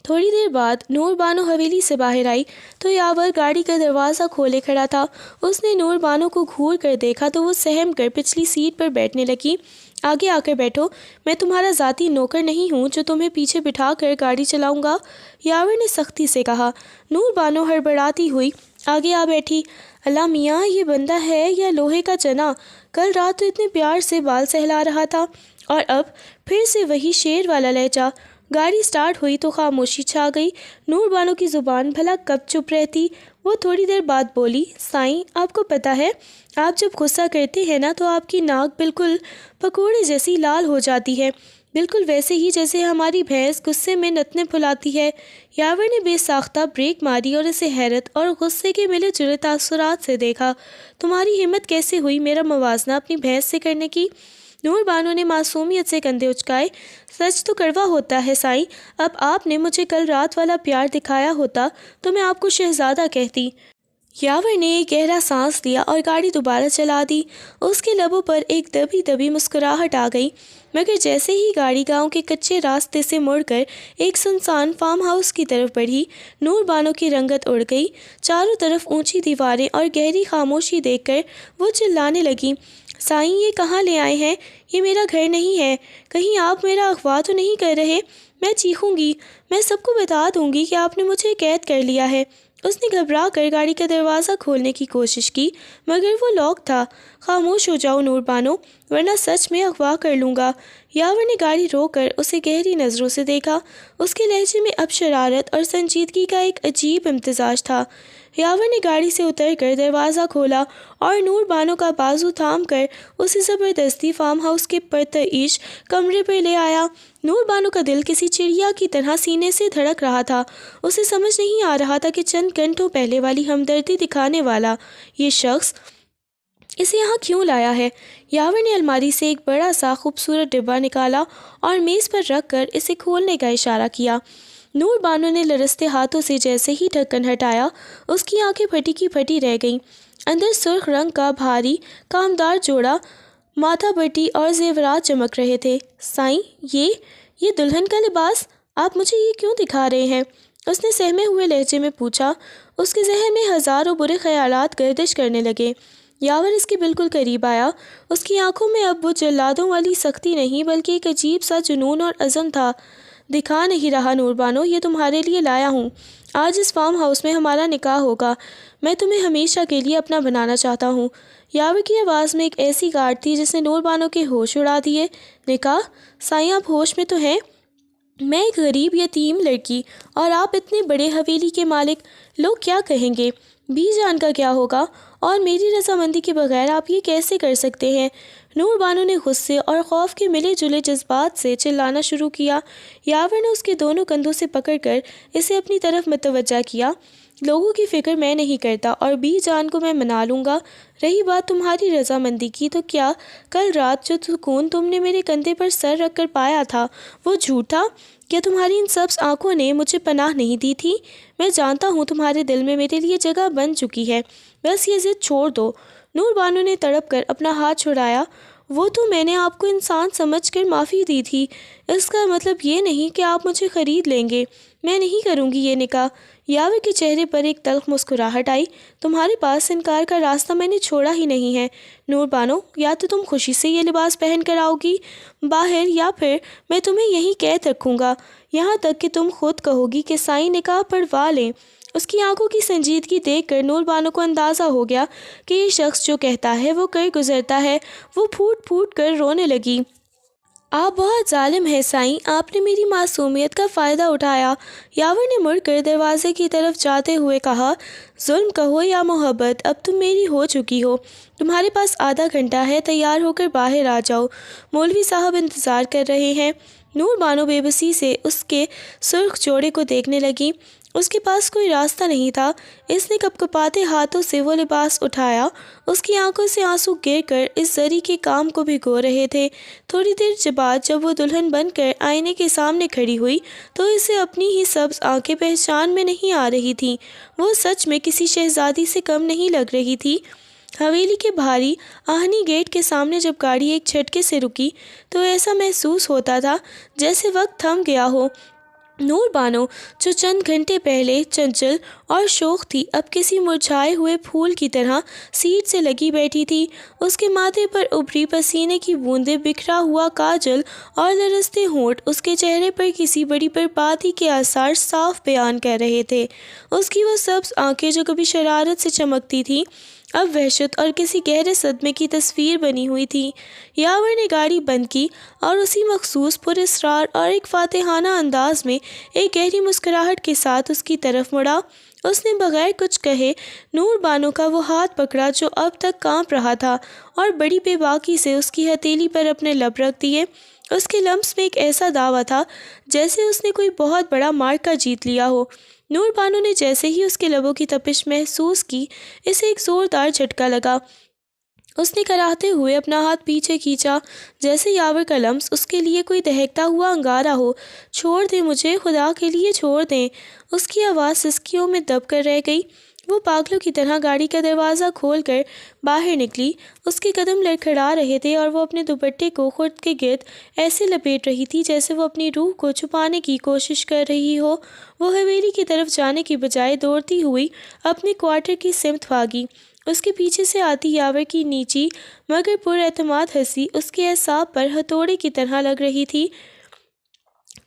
تھوڑی دیر بعد نور بانو حویلی سے باہر آئی تو یاور گاڑی کا دروازہ کھولے کھڑا تھا۔ اس نے نور بانو کو گھور کر دیکھا تو وہ سہم کر پچھلی سیٹ پر بیٹھنے لگی۔ آگے آ کر بیٹھو، میں تمہارا ذاتی نوکر نہیں ہوں جو تمہیں پیچھے بٹھا کر گاڑی چلاؤں گا، یاور نے سختی سے کہا۔ نور بانو ہڑبڑاتی ہوئی آگے آ بیٹھی۔ اللہ میاں، یہ بندہ ہے یا لوہے کا چنا؟ کل رات تو اتنے پیار سے بال سہلا رہا تھا اور اب پھر سے وہی شیر والا لہجہ۔ گاڑی سٹارٹ ہوئی تو خاموشی چھا گئی۔ نور بانو کی زبان بھلا کب چپ رہتی، وہ تھوڑی دیر بعد بولی، سائیں آپ کو پتہ ہے آپ جب غصہ کرتے ہیں نا تو آپ کی ناک بالکل پکوڑے جیسی لال ہو جاتی ہے، بالکل ویسے ہی جیسے ہماری بھینس غصے میں نتنے پھلاتی ہے۔ یاور نے بے ساختہ بریک ماری اور اسے حیرت اور غصے کے ملے جلے تاثرات سے دیکھا۔ تمہاری ہمت کیسے ہوئی میرا موازنہ اپنی بھینس سے کرنے کی؟ نور بانو نے معصومیت سے کندھے اچکائے۔ سچ تو کڑوا ہوتا ہے سائیں، اب آپ نے مجھے کل رات والا پیار دکھایا ہوتا تو میں آپ کو شہزادہ کہتی۔ یاور نے ایک گہرا سانس لیا اور گاڑی دوبارہ چلا دی۔ اس کے لبوں پر ایک دبی دبی مسکراہٹ آ گئی، مگر جیسے ہی گاڑی گاؤں کے کچے راستے سے مڑ کر ایک سنسان فارم ہاؤس کی طرف بڑھی، نور بانو کی رنگت اڑ گئی۔ چاروں طرف اونچی دیواریں اور گہری خاموشی دیکھ کر وہ چلانے لگی، سائیں یہ کہاں لے آئے ہیں؟ یہ میرا گھر نہیں ہے، کہیں آپ میرا اغوا تو نہیں کر رہے؟ میں چیخوں گی، میں سب کو بتا دوں گی کہ آپ نے مجھے قید کر لیا ہے۔ اس نے گھبرا کر گاڑی کا دروازہ کھولنے کی کوشش کی مگر وہ لاک تھا۔ خاموش ہو جاؤ نور بانو ورنہ سچ میں اغوا کر لوں گا۔ یاور نے گاڑی روک کر اسے گہری نظروں سے دیکھا۔ اس کے لہجے میں اب شرارت اور سنجیدگی کا ایک عجیب امتزاج تھا۔ یاور نے گاڑی سے اتر کر دروازہ کھولا اور نور بانو کا بازو تھام کر اسے زبردستی فارم ہاؤس کے پرتعیش کمرے پر لے آیا۔ نور بانو کا دل کسی چڑیا کی طرح سینے سے دھڑک رہا تھا۔ اسے سمجھ نہیں آ رہا تھا کہ چند گھنٹوں پہلے والی ہمدردی دکھانے والا یہ شخص اسے یہاں کیوں لایا ہے۔ یاور نے الماری سے ایک بڑا سا خوبصورت ڈبہ نکالا اور میز پر رکھ کر اسے کھولنے کا اشارہ کیا۔ نور بانو نے لرزتے ہاتھوں سے جیسے ہی ڈھکن ہٹایا، اس کی آنکھیں پھٹی کی پھٹی رہ گئیں۔ اندر سرخ رنگ کا بھاری کامدار جوڑا، ماتھا بٹی اور زیورات چمک رہے تھے۔ سائیں یہ دلہن کا لباس، آپ مجھے یہ کیوں دکھا رہے ہیں؟ اس نے سہمے ہوئے لہجے میں پوچھا۔ اس کے ذہن میں ہزاروں برے خیالات گردش کرنے لگے۔ یاور اس کے بالکل قریب آیا۔ اس کی آنکھوں میں اب وہ جلادوں والی سختی نہیں بلکہ ایک عجیب سا جنون اور عزم تھا۔ دکھا نہیں رہا نور بانو، یہ تمہارے لیے لایا ہوں۔ آج اس فارم ہاؤس میں ہمارا نکاح ہوگا، میں تمہیں ہمیشہ کے لیے اپنا بنانا چاہتا ہوں۔ یاور کی آواز میں ایک ایسی گارڈ تھی جس نے نور بانو کے ہوش اڑا دیے۔ نکاح؟ سائیں آپ ہوش میں تو ہیں؟ میں ایک غریب یتیم لڑکی اور آپ اتنے بڑے حویلی کے مالک، لوگ کیا کہیں گے؟ بی جان کا کیا ہوگا؟ اور میری رضامندی کے بغیر آپ یہ کیسے کر سکتے ہیں؟ نور بانو نے غصے اور خوف کے ملے جلے جذبات سے چلانا شروع کیا۔ یاور نے اس کے دونوں کندھوں سے پکڑ کر اسے اپنی طرف متوجہ کیا۔ لوگوں کی فکر میں نہیں کرتا اور بی جان کو میں منا لوں گا۔ رہی بات تمہاری رضامندی کی تو کیا کل رات جو سکون تم نے میرے کندھے پر سر رکھ کر پایا تھا وہ جھوٹ تھا؟ کیا تمہاری ان سبز آنکھوں نے مجھے پناہ نہیں دی تھی؟ میں جانتا ہوں تمہارے دل میں میرے لیے جگہ بن چکی ہے، بس یہ ضد چھوڑ دو۔ نور بانو نے تڑپ کر اپنا ہاتھ چھڑایا۔ وہ تو میں نے آپ کو انسان سمجھ کر معافی دی تھی، اس کا مطلب یہ نہیں کہ آپ مجھے خرید لیں گے۔ میں نہیں کروں گی یہ نکاح۔ یاور کے چہرے پر ایک تلخ مسکراہٹ آئی۔ تمہارے پاس انکار کا راستہ میں نے چھوڑا ہی نہیں ہے نور بانو، یا تو تم خوشی سے یہ لباس پہن کر آؤ گی باہر یا پھر میں تمہیں یہیں قید رکھوں گا یہاں تک کہ تم خود کہو گی کہ سائیں نکاح پڑھوا لیں۔ اس کی آنکھوں کی سنجیدگی دیکھ کر نور بانو کو اندازہ ہو گیا کہ یہ شخص جو کہتا ہے وہ کر گزرتا ہے۔ وہ پھوٹ پھوٹ کر رونے لگی۔ آپ بہت ظالم ہیں سائیں، آپ نے میری معصومیت کا فائدہ اٹھایا۔ یاور نے مڑ کر دروازے کی طرف جاتے ہوئے کہا، ظلم کہو یا محبت، اب تم میری ہو چکی ہو۔ تمہارے پاس آدھا گھنٹہ ہے، تیار ہو کر باہر آ جاؤ، مولوی صاحب انتظار کر رہے ہیں۔ نور بانو بے بسی سے اس کے سرخ جوڑے کو دیکھنے لگی۔ اس کے پاس کوئی راستہ نہیں تھا۔ اس نے کپکپاتے ہاتھوں سے وہ لباس اٹھایا۔ اس کی آنکھوں سے آنسو گر کر اس زری کے کام کو بھگو رہے تھے۔ تھوڑی دیر بعد جب وہ دلہن بن کر آئینے کے سامنے کھڑی ہوئی تو اسے اپنی ہی سبز آنکھیں پہچان میں نہیں آ رہی تھیں۔ وہ سچ میں کسی شہزادی سے کم نہیں لگ رہی تھی۔ حویلی کے بھاری آہنی گیٹ کے سامنے جب گاڑی ایک جھٹکے سے رکی تو ایسا محسوس ہوتا تھا جیسے وقت تھم گیا ہو۔ نور بانو جو چند گھنٹے پہلے چنچل اور شوخ تھی، اب کسی مرجھائے ہوئے پھول کی طرح سیٹ سے لگی بیٹھی تھی۔ اس کے ماتھے پر ابری پسینے کی بوندیں، بکھرا ہوا کاجل اور لرزتے ہونٹ اس کے چہرے پر کسی بڑی بربادی کے آثار صاف بیان کر رہے تھے۔ اس کی وہ سبز آنکھیں جو کبھی شرارت سے چمکتی تھیں، اب وحشت اور کسی گہرے صدمے کی تصویر بنی ہوئی تھی۔ یاور نے گاڑی بند کی اور اسی مخصوص پراسرار اور ایک فاتحانہ انداز میں ایک گہری مسکراہٹ کے ساتھ اس کی طرف مڑا۔ اس نے بغیر کچھ کہے نور بانو کا وہ ہاتھ پکڑا جو اب تک کانپ رہا تھا اور بڑی بے باکی سے اس کی ہتھیلی پر اپنے لب رکھ دیے۔ اس کے لمس میں ایک ایسا دعویٰ تھا جیسے اس نے کوئی بہت بڑا معرکہ جیت لیا ہو۔ نور بانو نے جیسے ہی اس کے لبوں کی تپش محسوس کی، اسے ایک زوردار جھٹکا لگا۔ اس نے کراہتے ہوئے اپنا ہاتھ پیچھے کھینچا جیسے یاور کا لمس اس کے لیے کوئی دہکتا ہوا انگارہ ہو۔ چھوڑ دیں مجھے، خدا کے لیے چھوڑ دیں۔ اس کی آواز سسکیوں میں دب کر رہ گئی۔ وہ پاگلوں کی طرح گاڑی کا دروازہ کھول کر باہر نکلی۔ اس کے قدم لڑکھڑا رہے تھے اور وہ اپنے دوپٹے کو خود کے گرد ایسے لپیٹ رہی تھی جیسے وہ اپنی روح کو چھپانے کی کوشش کر رہی ہو۔ وہ حویلی کی طرف جانے کی بجائے دوڑتی ہوئی اپنے کوارٹر کی سمت بھاگی۔ اس کے پیچھے سے آتی یاور کی نیچی مگر پر اعتماد ہنسی اس کے اعصاب پر ہتھوڑے کی طرح لگ رہی تھی۔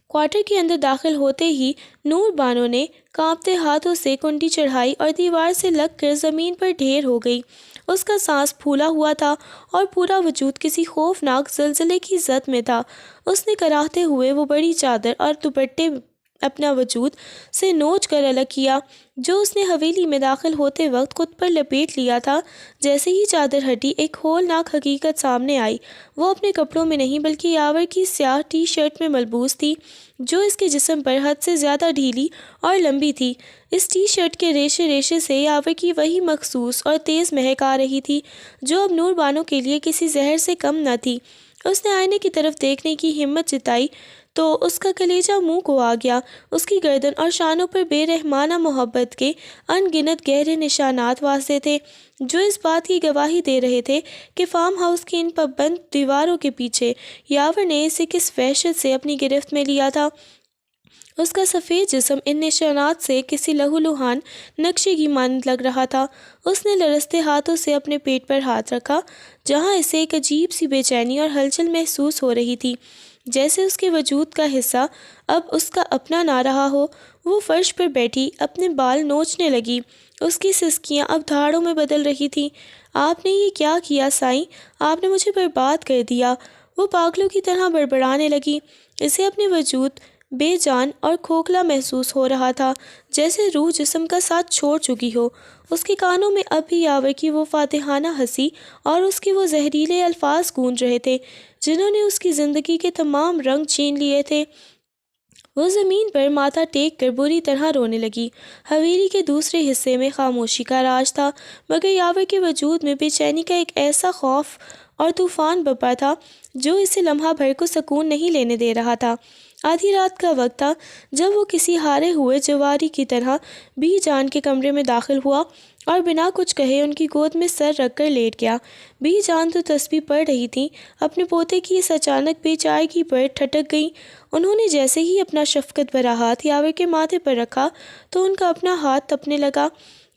کوارٹر کے اندر داخل ہوتے ہی نور بانو نے کانپتے ہاتھوں سے کنڈی چڑھائی اور دیوار سے لگ کر زمین پر ڈھیر ہو گئی۔ اس کا سانس پھولا ہوا تھا اور پورا وجود کسی خوفناک زلزلے کی زد میں تھا۔ اس نے کراہتے ہوئے وہ بڑی چادر اور دوپٹے اپنا وجود سے نوچ کر الگ کیا جو اس نے حویلی میں داخل ہوتے وقت خود پر لپیٹ لیا تھا۔ جیسے ہی چادر ہٹی ایک ہولناک حقیقت سامنے آئی۔ وہ اپنے کپڑوں میں نہیں بلکہ یاور کی سیاہ ٹی شرٹ میں ملبوس تھی جو اس کے جسم پر حد سے زیادہ ڈھیلی اور لمبی تھی۔ اس ٹی شرٹ کے ریشے ریشے سے یاور کی وہی مخصوص اور تیز مہک آ رہی تھی جو اب نور بانو کے لیے کسی زہر سے کم نہ تھی۔ اس نے آئینے کی طرف دیکھنے کی ہمت جتائی تو اس کا کلیجہ منہ کو آ گیا۔ اس کی گردن اور شانوں پر بے رحمانہ محبت کے ان گنت گہرے نشانات واضح تھے جو اس بات کی گواہی دے رہے تھے کہ فارم ہاؤس کی ان پابند دیواروں کے پیچھے یاور نے اسے کس وحشت سے اپنی گرفت میں لیا تھا۔ اس کا سفید جسم ان نشانات سے کسی لہو لہان نقشے کی مانند لگ رہا تھا۔ اس نے لرزتے ہاتھوں سے اپنے پیٹ پر ہاتھ رکھا جہاں اسے ایک عجیب سی بے چینی اور ہلچل محسوس ہو رہی تھی جیسے اس کے وجود کا حصہ اب اس کا اپنا نہ رہا ہو۔ وہ فرش پر بیٹھی اپنے بال نوچنے لگی۔ اس کی سسکیاں اب دھاڑوں میں بدل رہی تھیں۔ آپ نے یہ کیا کیا سائیں؟ آپ نے مجھے برباد کر دیا۔ وہ پاگلوں کی طرح بڑبڑانے لگی۔ اسے اپنے وجود بے جان اور کھوکھلا محسوس ہو رہا تھا جیسے روح جسم کا ساتھ چھوڑ چکی ہو۔ اس کے کانوں میں اب بھی یاور کی وہ فاتحانہ ہنسی اور اس کے وہ زہریلے الفاظ گونج رہے تھے جنہوں نے اس کی زندگی کے تمام رنگ چھین لیے تھے۔ وہ زمین پر ماتھا ٹیک کر بری طرح رونے لگی۔ حویلی کے دوسرے حصے میں خاموشی کا راج تھا مگر یاور کے وجود میں بے چینی کا ایک ایسا خوف اور طوفان بپا تھا جو اسے لمحہ بھر کو سکون نہیں لینے دے رہا تھا۔ آدھی رات کا وقت تھا جب وہ کسی ہارے ہوئے جواری کی طرح بی جان کے کمرے میں داخل ہوا اور بنا کچھ کہے ان کی گود میں سر رکھ کر لیٹ گیا۔ بی جان تو تسبیح پڑھ رہی تھیں، اپنے پوتے کی اس اچانک بے چارگی پر ٹھٹک گئیں۔ انہوں نے جیسے ہی اپنا شفقت بھرا ہاتھ یاور کے ماتھے پر رکھا تو ان کا اپنا ہاتھ تپنے لگا۔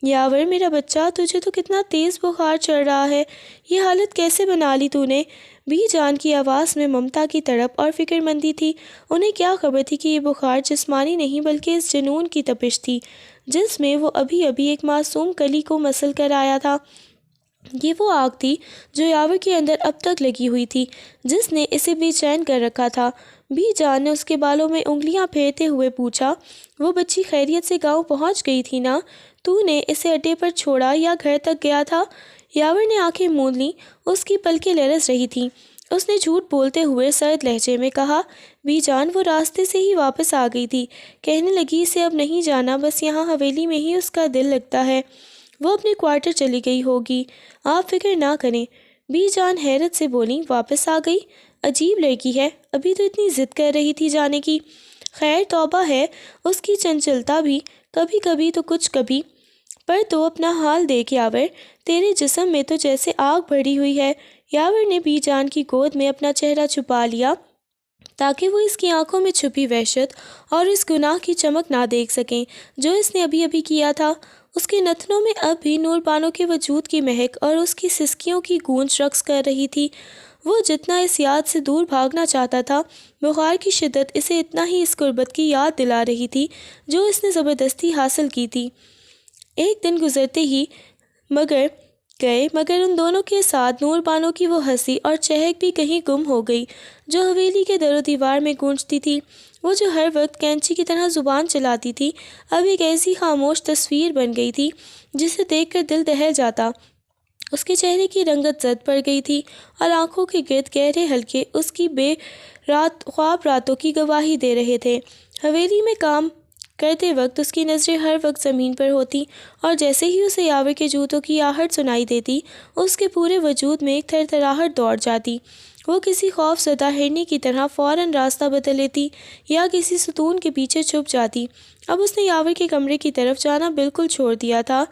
یاور میرا بچہ، تجھے تو کتنا تیز بخار چڑھ رہا ہے، یہ حالت کیسے بنا لی تو نے؟ بی جان کی آواز میں ممتا کی تڑپ اور فکر مندی تھی۔ انہیں کیا خبر تھی کہ یہ بخار جسمانی نہیں بلکہ اس جنون کی تپش تھی جس میں وہ ابھی ابھی ایک معصوم کلی کو مسل کر آیا تھا۔ یہ وہ آگ تھی جو یاور کے اندر اب تک لگی ہوئی تھی، جس نے اسے بے چین کر رکھا تھا۔ بی جان نے اس کے بالوں میں انگلیاں پھیرتے ہوئے پوچھا، وہ بچی خیریت سے گاؤں پہنچ گئی تھی نا؟ تو نے اسے اڈے پر چھوڑا یا گھر تک گیا تھا؟ یاور نے آنکھیں موند لیں، اس کی پلکیں لرز رہی تھیں۔ اس نے جھوٹ بولتے ہوئے سرد لہجے میں کہا، بی جان وہ راستے سے ہی واپس آ گئی تھی، کہنے لگی اسے اب نہیں جانا، بس یہاں حویلی میں ہی اس کا دل لگتا ہے، وہ اپنے کوارٹر چلی گئی ہوگی، آپ فکر نہ کریں۔ بی جان حیرت سے بولی، واپس آ گئی؟ عجیب لڑکی ہے، ابھی تو اتنی ضد کر رہی تھی جانے کی۔ خیر توبہ ہے اس کی چنچلتا بھی، کبھی کبھی تو کچھ کبھی۔ پر تو اپنا حال دیکھ یاور، تیرے جسم میں تو جیسے آگ بھری ہوئی ہے۔ یاور نے بی جان کی گود میں اپنا چہرہ چھپا لیا تاکہ وہ اس کی آنکھوں میں چھپی وحشت اور اس گناہ کی چمک نہ دیکھ سکیں جو اس نے ابھی ابھی کیا تھا۔ اس کے نتنوں میں اب بھی نور بانو کے وجود کی مہک اور اس کی سسکیوں کی گونج رقص کر رہی تھی۔ وہ جتنا اس یاد سے دور بھاگنا چاہتا تھا، بخار کی شدت اسے اتنا ہی اس قربت کی یاد دلا رہی تھی جو اس نے زبردستی حاصل کی تھی۔ ایک دن گزرتے ہی مگر ان دونوں کے ساتھ نور بانو کی وہ ہنسی اور چہک بھی کہیں گم ہو گئی جو حویلی کے در و دیوار میں گونجتی تھی۔ وہ جو ہر وقت کینچی کی طرح زبان چلاتی تھی، اب ایک ایسی خاموش تصویر بن گئی تھی جسے دیکھ کر دل دہل جاتا۔ اس کے چہرے کی رنگت زد پڑ گئی تھی اور آنکھوں کے گرد گہرے حلقے اس کی بے خواب راتوں کی گواہی دے رہے تھے۔ حویلی میں کام کرتے وقت اس کی نظریں ہر وقت زمین پر ہوتی اور جیسے ہی اسے یاور کے جوتوں کی آہٹ سنائی دیتی، اس کے پورے وجود میں ایک تھر تھراہٹ دوڑ جاتی۔ وہ کسی خوف زدہ ہرنی کی طرح فوراً راستہ بدل لیتی یا کسی ستون کے پیچھے چھپ جاتی۔ اب اس نے یاور کے کمرے کی طرف جانا بالکل چھوڑ دیا تھا۔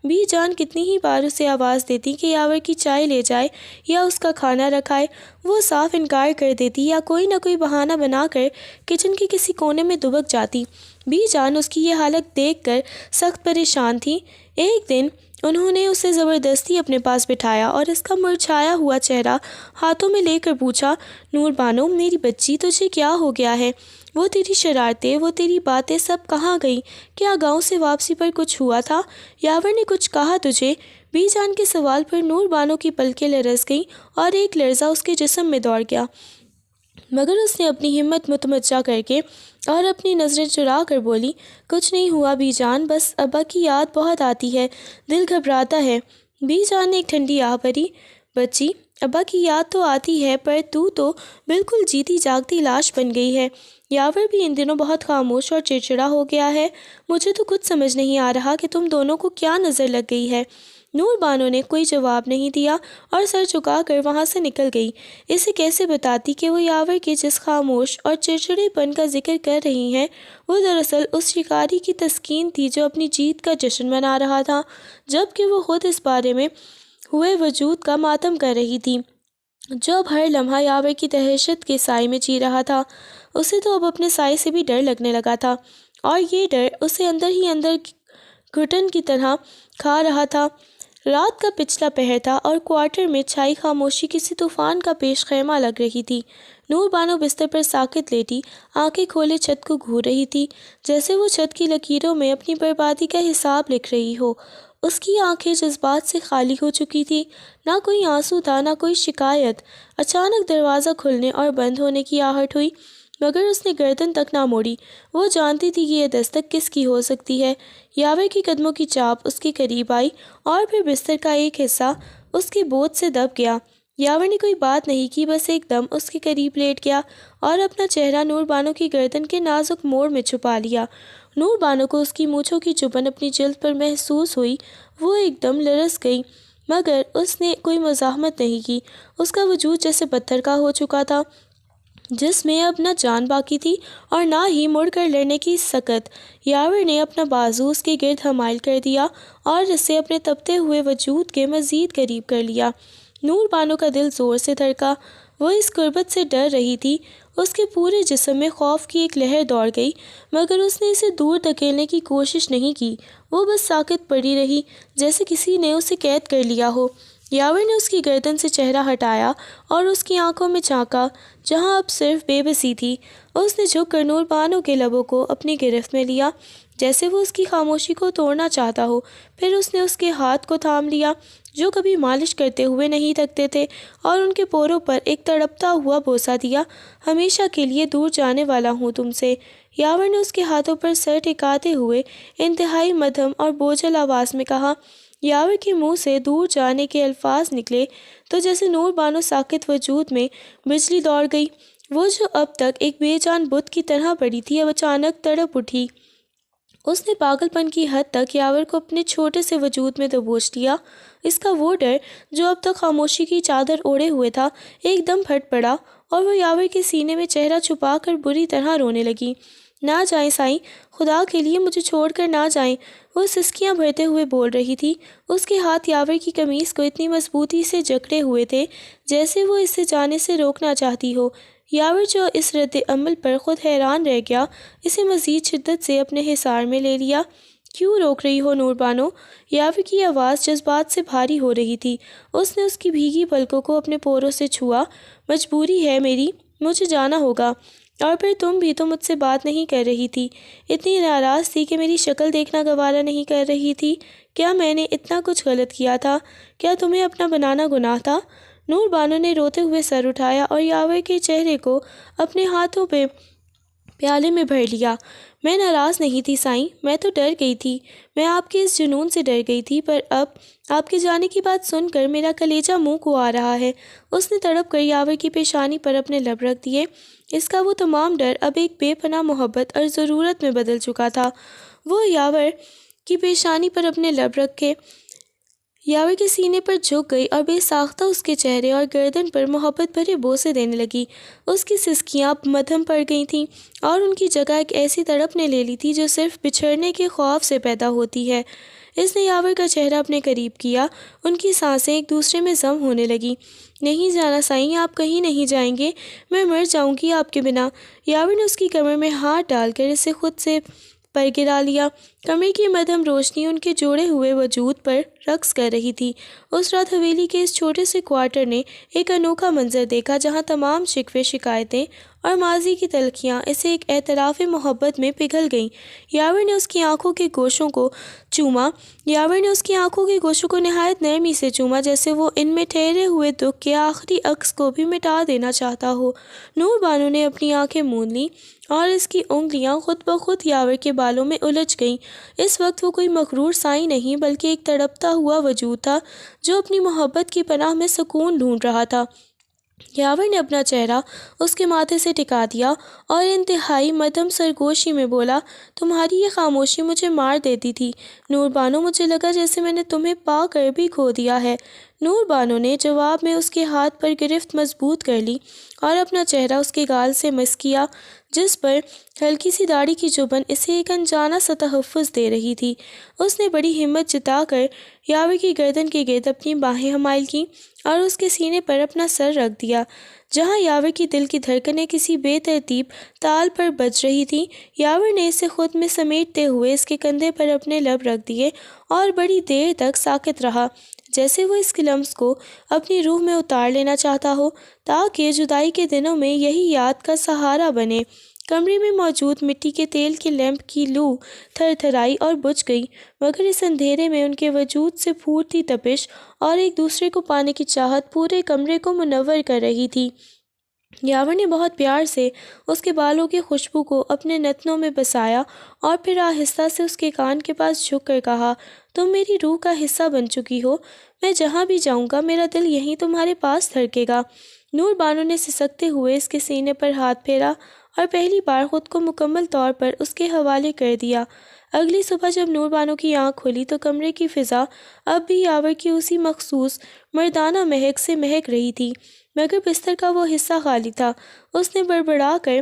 بی جان کتنی ہی بار اسے آواز دیتی کہ یاور کی چائے لے جائے یا اس کا کھانا رکھائے، وہ صاف انکار کر دیتی یا کوئی نہ کوئی بہانہ بنا کر کچن کے کسی کونے میں دبک جاتی۔ بی جان اس کی یہ حالت دیکھ کر سخت پریشان تھی۔ ایک دن انہوں نے اسے زبردستی اپنے پاس بٹھایا اور اس کا مرجھایا ہوا چہرہ ہاتھوں میں لے کر پوچھا، نور بانو میری بچی، تجھے کیا ہو گیا ہے؟ وہ تیری شرارتیں، وہ تیری باتیں سب کہاں گئیں؟ کیا گاؤں سے واپسی پر کچھ ہوا تھا؟ یاور نے کچھ کہا تجھے؟ بی جان کے سوال پر نور بانو کی پلکیں لرز گئیں اور ایک لرزہ اس کے جسم میں دوڑ گیا، مگر اس نے اپنی ہمت متمجہ کر کے اور اپنی نظریں چرا کر بولی، کچھ نہیں ہوا بی جان، بس ابا کی یاد بہت آتی ہے، دل گھبراتا ہے۔ بی جان نے ایک ٹھنڈی آہ بھری، بچی ابا کی یاد تو آتی ہے، پر تو بالکل جیتی جاگتی لاش بن گئی ہے۔ یاور بھی ان دنوں بہت خاموش اور چڑچڑا ہو گیا ہے، مجھے تو کچھ سمجھ نہیں آ رہا کہ تم دونوں کو کیا نظر لگ گئی ہے۔ نور بانو نے کوئی جواب نہیں دیا اور سر جھکا کر وہاں سے نکل گئی۔ اسے کیسے بتاتی کہ وہ یاور کے جس خاموش اور چڑچڑے پن کا ذکر کر رہی ہیں، وہ دراصل اس شکاری کی تسکین تھی جو اپنی جیت کا جشن منا رہا تھا، جبکہ وہ خود اس بارے میں ہوئے وجود کا ماتم کر رہی تھی جو اب ہر لمحہ یاور کی دہشت کے سائے میں جی رہا تھا۔ اسے تو اب اپنے سائے سے بھی ڈر لگنے لگا تھا، اور یہ ڈر اسے اندر ہی اندر گھٹن کی طرح کھا رہا تھا۔ رات کا پچھلا پہر تھا اور کوارٹر میں چھائی خاموشی کسی طوفان کا پیش خیمہ لگ رہی تھی۔ نور بانو بستر پر ساکت لیٹی آنکھیں کھولے چھت کو گھور رہی تھی، جیسے وہ چھت کی لکیروں میں اپنی بربادی کا حساب لکھ رہی ہو۔ اس کی آنکھیں جذبات سے خالی ہو چکی تھی، نہ کوئی آنسو تھا نہ کوئی شکایت۔ اچانک دروازہ کھلنے اور بند ہونے کی آہٹ ہوئی، مگر اس نے گردن تک نہ موڑی۔ وہ جانتی تھی کہ یہ دستک کس کی ہو سکتی ہے۔ یاور کی قدموں کی چاپ اس کے قریب آئی اور پھر بستر کا ایک حصہ اس کے بوجھ سے دب گیا۔ یاور نے کوئی بات نہیں کی، بس ایک دم اس کے قریب لیٹ گیا اور اپنا چہرہ نور بانو کی گردن کے نازک موڑ میں چھپا لیا۔ نور بانو کو اس کی مونچھوں کی چبھن اپنی جلد پر محسوس ہوئی، وہ ایک دم لرز گئی، مگر اس نے کوئی مزاحمت نہیں کی۔ اس کا وجود جیسے پتھر کا ہو چکا تھا، جس میں اب نہ جان باقی تھی اور نہ ہی مڑ کر لڑنے کی سکت۔ یاور نے اپنا بازو اس کے گرد حمائل کر دیا اور اسے اپنے تپتے ہوئے وجود کے مزید قریب کر لیا۔ نور بانو کا دل زور سے دھڑکا، وہ اس قربت سے ڈر رہی تھی۔ اس کے پورے جسم میں خوف کی ایک لہر دوڑ گئی، مگر اس نے اسے دور دھکیلنے کی کوشش نہیں کی۔ وہ بس ساکت پڑی رہی، جیسے کسی نے اسے قید کر لیا ہو۔ یاور نے اس کی گردن سے چہرہ ہٹایا اور اس کی آنکھوں میں جھانکا جہاں اب صرف بے بسی تھی۔ اس نے جھک کر نور بانو کے لبوں کو اپنی گرفت میں لیا جیسے وہ اس کی خاموشی کو توڑنا چاہتا ہو۔ پھر اس نے اس کے ہاتھ کو تھام لیا جو کبھی مالش کرتے ہوئے نہیں تھکتے تھے اور ان کے پوروں پر ایک تڑپتا ہوا بوسہ دیا۔ ہمیشہ کے لیے دور جانے والا ہوں تم سے، یاور نے اس کے ہاتھوں پر سر ٹکاتے ہوئے انتہائی مدھم اور بوجھل آواز میں کہا۔ یاور کے منہ سے دور جانے کے الفاظ نکلے تو جیسے نور بانو ساکت وجود میں بجلی دوڑ گئی۔ وہ جو اب تک ایک بے جان بت کی طرح پڑی تھی اب اچانک تڑپ اٹھی۔ اس نے پاگل پن کی حد تک یاور کو اپنے چھوٹے سے وجود میں دبوچ لیا۔ اس کا وہ ڈر جو اب تک خاموشی کی چادر اوڑھے ہوئے تھا ایک دم پھٹ پڑا اور وہ یاور کے سینے میں چہرہ چھپا کر بری طرح رونے لگی۔ نہ جائیں سائیں، خدا کے لیے مجھے چھوڑ کر نہ جائیں، وہ سسکیاں بھرتے ہوئے بول رہی تھی۔ اس کے ہاتھ یاور کی قمیص کو اتنی مضبوطی سے جکڑے ہوئے تھے جیسے وہ اسے جانے سے روکنا چاہتی ہو۔ یاور جو اس رد عمل پر خود حیران رہ گیا، اسے مزید شدت سے اپنے حصار میں لے لیا۔ کیوں روک رہی ہو نور بانو؟ یاور کی آواز جذبات سے بھاری ہو رہی تھی۔ اس نے اس کی بھیگی پلکوں کو اپنے پوروں سے چھوا۔ مجبوری ہے میری، مجھے جانا ہوگا، اور پھر تم بھی تو مجھ سے بات نہیں کر رہی تھی، اتنی ناراض تھی کہ میری شکل دیکھنا گوارا نہیں کر رہی تھی۔ کیا میں نے اتنا کچھ غلط کیا تھا؟ کیا تمہیں اپنا بنانا گناہ تھا؟ نور بانو نے روتے ہوئے سر اٹھایا اور یاور کے چہرے کو اپنے ہاتھوں پہ پیالے میں بھر لیا۔ میں ناراض نہیں تھی سائیں، میں تو ڈر گئی تھی، میں آپ کے اس جنون سے ڈر گئی تھی، پر اب آپ کے جانے کی بات سن کر میرا کلیجہ منہ کو آ رہا ہے۔ اس نے تڑپ کر یاور کی پیشانی پر اپنے لب رکھ دیے۔ اس کا وہ تمام ڈر اب ایک بے پناہ محبت اور ضرورت میں بدل چکا تھا۔ وہ یاور کی پیشانی پر اپنے لب رکھے یاور کے سینے پر جھک گئی اور بے ساختہ اس کے چہرے اور گردن پر محبت بھرے بوسے دینے لگی۔ اس کی سسکیاں اب مدھم پڑ گئی تھیں اور ان کی جگہ ایک ایسی تڑپ نے لے لی تھی جو صرف بچھڑنے کے خوف سے پیدا ہوتی ہے۔ اس نے یاور کا چہرہ اپنے قریب کیا، ان کی سانسیں ایک دوسرے میں ضم ہونے لگیں۔ نہیں جانا سائیں، آپ کہیں نہیں جائیں گے، میں مر جاؤں گی آپ کے بنا۔ یاور نے اس کی کمر میں ہاتھ ڈال کر اسے خود سے پر گرا لیا۔ کمرے کی مدھم روشنی ان کے جوڑے ہوئے وجود پر رقص کر رہی تھی۔ اس رات حویلی کے اس چھوٹے سے کوارٹر نے ایک انوکھا منظر دیکھا جہاں تمام شکوے، شکایتیں اور ماضی کی تلخیاں اسے ایک اعتراف محبت میں پگھل گئیں۔ یاور نے اس کی آنکھوں کے گوشوں کو چوما یاور نے اس کی آنکھوں کے گوشوں کو نہایت نرمی سے چوما جیسے وہ ان میں ٹھہرے ہوئے دکھ کے آخری عکس کو بھی مٹا دینا چاہتا ہو۔ نور بانو نے اپنی آنکھیں موند لیں اور اس کی انگلیاں خود بخود یاور کے بالوں میں الجھ گئیں۔ اس وقت وہ کوئی مغرور سائیں نہیں بلکہ ایک تڑپتا ہوا وجود تھا جو اپنی محبت کی پناہ میں سکون ڈھونڈ رہا تھا۔ یاور نے اپنا چہرہ اس کے ماتھے سے ٹکا دیا اور انتہائی مدھم سرگوشی میں بولا، تمہاری یہ خاموشی مجھے مار دیتی تھی نور بانو، مجھے لگا جیسے میں نے تمہیں پا کر بھی کھو دیا ہے۔ نور بانو نے جواب میں اس کے ہاتھ پر گرفت مضبوط کر لی اور اپنا چہرہ اس کے گال سے مس کیا جس پر ہلکی سی داڑھی کی چبھن اسے ایک انجانہ سا تحفظ دے رہی تھی۔ اس نے بڑی ہمت جتا کر یاور کی گردن کے گرد اپنی باہیں حمائل کیں اور اس کے سینے پر اپنا سر رکھ دیا جہاں یاور کی دل کی دھڑکنیں کسی بے ترتیب تال پر بج رہی تھیں۔ یاور نے اسے خود میں سمیٹتے ہوئے اس کے کندھے پر اپنے لب رکھ دیے اور بڑی دیر تک ساکت رہا جیسے وہ اس کے لمس کو اپنی روح میں اتار لینا چاہتا ہو تاکہ جدائی کے دنوں میں یہی یاد کا سہارا بنے۔ کمرے میں موجود مٹی کے تیل کے لیمپ کی لو تھر تھرائی اور بجھ گئی، مگر اس اندھیرے میں ان کے وجود سے پھوٹتی تپش اور ایک دوسرے کو پانے کی چاہت پورے کمرے کو منور کر رہی تھی۔ یاور نے بہت پیار سے اس کے بالوں کی خوشبو کو اپنے نتنوں میں بسایا اور پھر آہستہ سے اس کے کان کے پاس جھک کر کہا، تم میری روح کا حصہ بن چکی ہو، میں جہاں بھی جاؤں گا میرا دل یہیں تمہارے پاس دھڑکے گا۔ نور بانو نے سسکتے ہوئے اس کے سینے پر ہاتھ پھیرا اور پہلی بار خود کو مکمل طور پر اس کے حوالے کر دیا۔ اگلی صبح جب نور بانو کی آنکھ کھلی تو کمرے کی فضا اب بھی یاور کی اسی مخصوص مردانہ مہک سے مہک رہی تھی، مگر بستر کا وہ حصہ خالی تھا۔ اس نے بڑبڑا کر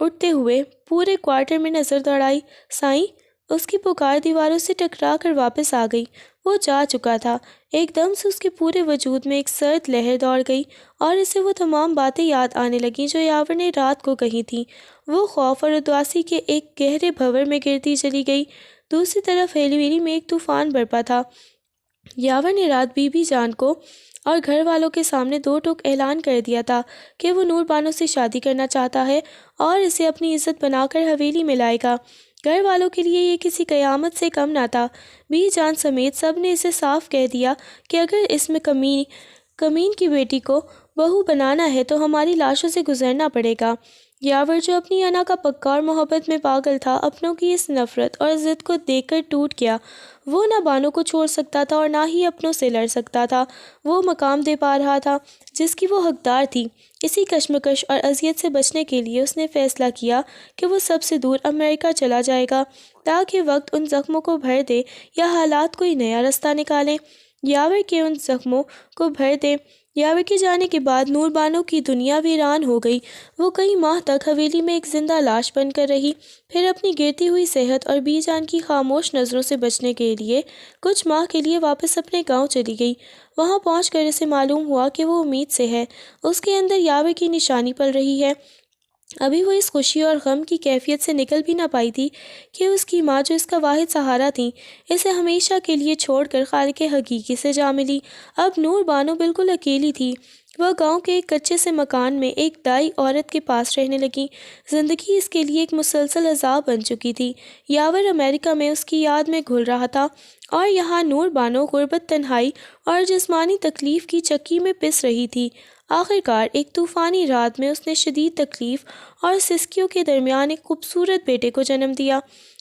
اٹھتے ہوئے پورے کوارٹر میں نظر دوڑائی۔ سائیں، اس کی پکار دیواروں سے ٹکرا کر واپس آ گئی۔ وہ جا چکا تھا۔ ایک دم سے اس کے پورے وجود میں ایک سرد لہر دوڑ گئی اور اسے وہ تمام باتیں یاد آنے لگیں جو یاور نے رات کو کہی تھیں۔ وہ خوف اور اداسی کے ایک گہرے بھنور میں گرتی چلی گئی۔ دوسری طرف ہیلی ویلی میں ایک طوفان برپا تھا۔ یاور نے رات بی بی جان کو اور گھر والوں کے سامنے دو ٹوک اعلان کر دیا تھا کہ وہ نور بانو سے شادی کرنا چاہتا ہے اور اسے اپنی عزت بنا کر حویلی میں لائے گا۔ گھر والوں کے لیے یہ کسی قیامت سے کم نہ تھا۔ بی جان سمیت سب نے اسے صاف کہہ دیا کہ اگر اس میں کمین کی بیٹی کو بہو بنانا ہے تو ہماری لاشوں سے گزرنا پڑے گا۔ یاور جو اپنی انا کا پکا اور محبت میں پاگل تھا، اپنوں کی اس نفرت اور ضد کو دیکھ کر ٹوٹ گیا۔ وہ نہ بانو کو چھوڑ سکتا تھا اور نہ ہی اپنوں سے لڑ سکتا تھا۔ وہ مقام دے پا رہا تھا جس کی وہ حقدار تھی۔ اسی کشمکش اور اذیت سے بچنے کے لیے اس نے فیصلہ کیا کہ وہ سب سے دور امریکہ چلا جائے گا تاکہ وقت ان زخموں کو بھر دے یا حالات کوئی نیا رستہ نکالیں۔ یاور کے ان زخموں کو بھر دے۔ یاور کے جانے کے بعد نور بانو کی دنیا ویران ہو گئی۔ وہ کئی ماہ تک حویلی میں ایک زندہ لاش بن کر رہی، پھر اپنی گرتی ہوئی صحت اور بی جان کی خاموش نظروں سے بچنے کے لیے کچھ ماہ کے لیے واپس اپنے گاؤں چلی گئی۔ وہاں پہنچ کر اسے معلوم ہوا کہ وہ امید سے ہے، اس کے اندر یاور کی نشانی پل رہی ہے۔ ابھی وہ اس خوشی اور غم کی کیفیت سے نکل بھی نہ پائی تھی کہ اس کی ماں جو اس کا واحد سہارا تھی، اسے ہمیشہ کے لیے چھوڑ کر خالق حقیقی سے جا ملی۔ اب نور بانو بالکل اکیلی تھی۔ وہ گاؤں کے ایک کچے سے مکان میں ایک دائی عورت کے پاس رہنے لگی۔ زندگی اس کے لیے ایک مسلسل عذاب بن چکی تھی۔ یاور امریکہ میں اس کی یاد میں گھل رہا تھا اور یہاں نور بانو غربت، تنہائی اور جسمانی تکلیف کی چکی میں پس رہی تھی۔ آخر کار ایک طوفانی رات میں اس نے شدید تکلیف اور سسکیوں کے درمیان ایک خوبصورت بیٹے کو جنم دیا۔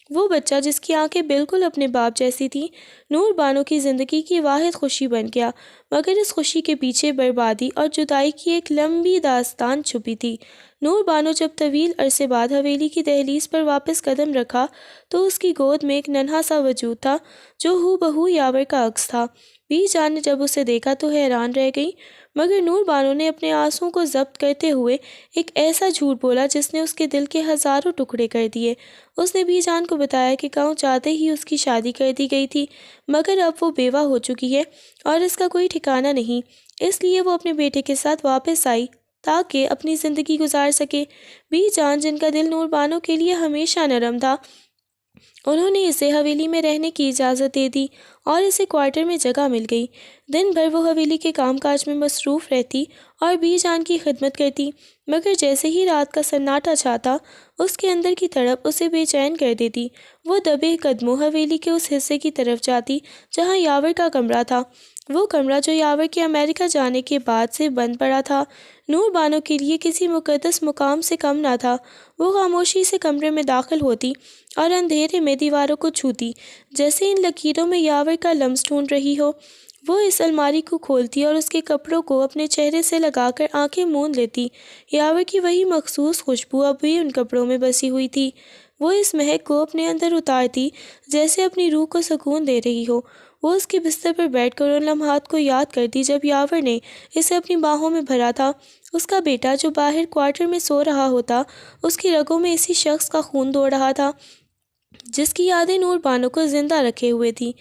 وہ بچہ جس کی آنکھیں بالکل اپنے باپ جیسی تھیں، نور بانو کی زندگی کی واحد خوشی بن گیا، مگر اس خوشی کے پیچھے بربادی اور جدائی کی ایک لمبی داستان چھپی تھی۔ نور بانو جب طویل عرصے بعد حویلی کی دہلیز پر واپس قدم رکھا تو اس کی گود میں ایک ننھا سا وجود تھا جو ہو بہو یاور کا عکس تھا۔ بی جان نے جب اسے دیکھا تو حیران رہ گئی، مگر نور بانو نے اپنے آنسوؤں کو ضبط کرتے ہوئے ایک ایسا جھوٹ بولا جس نے اس کے دل کے ہزاروں ٹکڑے کر دیے۔ اس نے بی جان کو بتایا کہ گاؤں جاتے ہی اس کی شادی کر دی گئی تھی، مگر اب وہ بیوہ ہو چکی ہے اور اس کا کوئی ٹھکانہ نہیں، اس لیے وہ اپنے بیٹے کے ساتھ واپس آئی تاکہ اپنی زندگی گزار سکے۔ بی جان جن کا دل نور بانو کے لیے ہمیشہ نرم تھا، انہوں نے اسے حویلی میں رہنے کی اجازت دے دی اور اسے کوارٹر میں جگہ مل گئی۔ دن بھر وہ حویلی کے کام کاج میں مصروف رہتی اور بی جان کی خدمت کرتی، مگر جیسے ہی رات کا سناٹا چھاتا، اس کے اندر کی تڑپ اسے بے چین کر دیتی۔ وہ دبے قدموں حویلی کے اس حصے کی طرف جاتی جہاں یاور کا کمرہ تھا، وہ کمرہ جو یاور کے امریکہ جانے کے بعد سے بند پڑا تھا۔ نور بانو کے لیے کسی مقدس مقام سے کم نہ تھا۔ وہ خاموشی سے کمرے میں داخل ہوتی اور اندھیرے میں دیواروں کو چھوتی، جیسے ان لکیروں میں یاور کا لمس ڈھونڈ رہی ہو۔ وہ اس الماری کو کھولتی اور اس کے کپڑوں کو اپنے چہرے سے لگا کر آنکھیں موند لیتی۔ یاور کی وہی مخصوص خوشبو اب بھی ان کپڑوں میں بسی ہوئی تھی۔ وہ اس مہک کو اپنے اندر اتارتی جیسے اپنی روح کو سکون دے رہی ہو۔ وہ اس کے بستر پر بیٹھ کر ان لمحات کو یاد کرتی جب یاور نے اسے اپنی باہوں میں بھرا تھا۔ اس کا بیٹا جو باہر کوارٹر میں سو رہا ہوتا، اس کی رگوں میں اسی شخص کا خون دوڑ رہا تھا جس کی یادیں نور بانو کو زندہ رکھے ہوئے تھی۔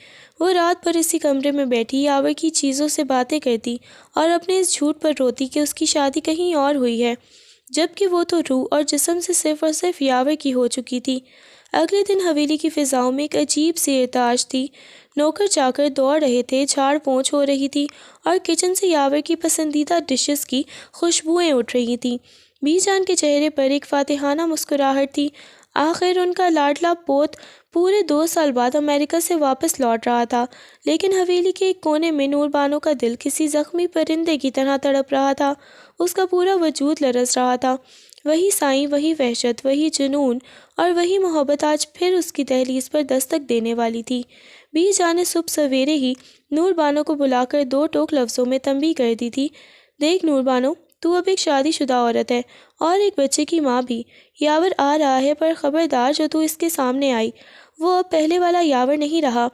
وہ رات بھر اسی کمرے میں بیٹھی یاور کی چیزوں سے باتیں کرتی اور اپنے اس جھوٹ پر روتی کہ اس کی شادی کہیں اور ہوئی ہے، جبکہ وہ تو روح اور جسم سے صرف اور صرف یاور کی ہو چکی تھی۔ اگلے دن حویلی کی فضاؤں میں ایک عجیب سی ارتعاش تھی۔ نوکر چاکر دوڑ رہے تھے، جھاڑ پونچھ ہو رہی تھی اور کچن سے یاور کی پسندیدہ ڈشز کی خوشبوئیں اٹھ رہی تھیں۔ بی جان کے چہرے پر ایک فاتحانہ مسکراہٹ تھی۔ آخر ان کا لاڈلا پوت پورے 2 سال بعد امریکہ سے واپس لوٹ رہا تھا، لیکن حویلی کے ایک کونے میں نور بانو کا دل کسی زخمی پرندے کی طرح تڑپ رہا تھا۔ اس کا پورا وجود لرز رہا تھا۔ وہی سائیں، وہی وحشت، وہی جنون اور وہی محبت آج پھر اس کی دہلیز پر دستک دینے والی تھی۔ بی جان نے صبح سویرے ہی نور بانو کو بلا کر 2 ٹوک لفظوں میں تنبیہ کر دی تھی۔ دیکھ نور بانو، تو اب ایک شادی شدہ عورت ہے اور ایک بچے کی ماں بھی۔ یاور آ رہا ہے، پر خبردار جو تو اس کے سامنے آئی، وہ اب پہلے والا یاور نہیں رہا،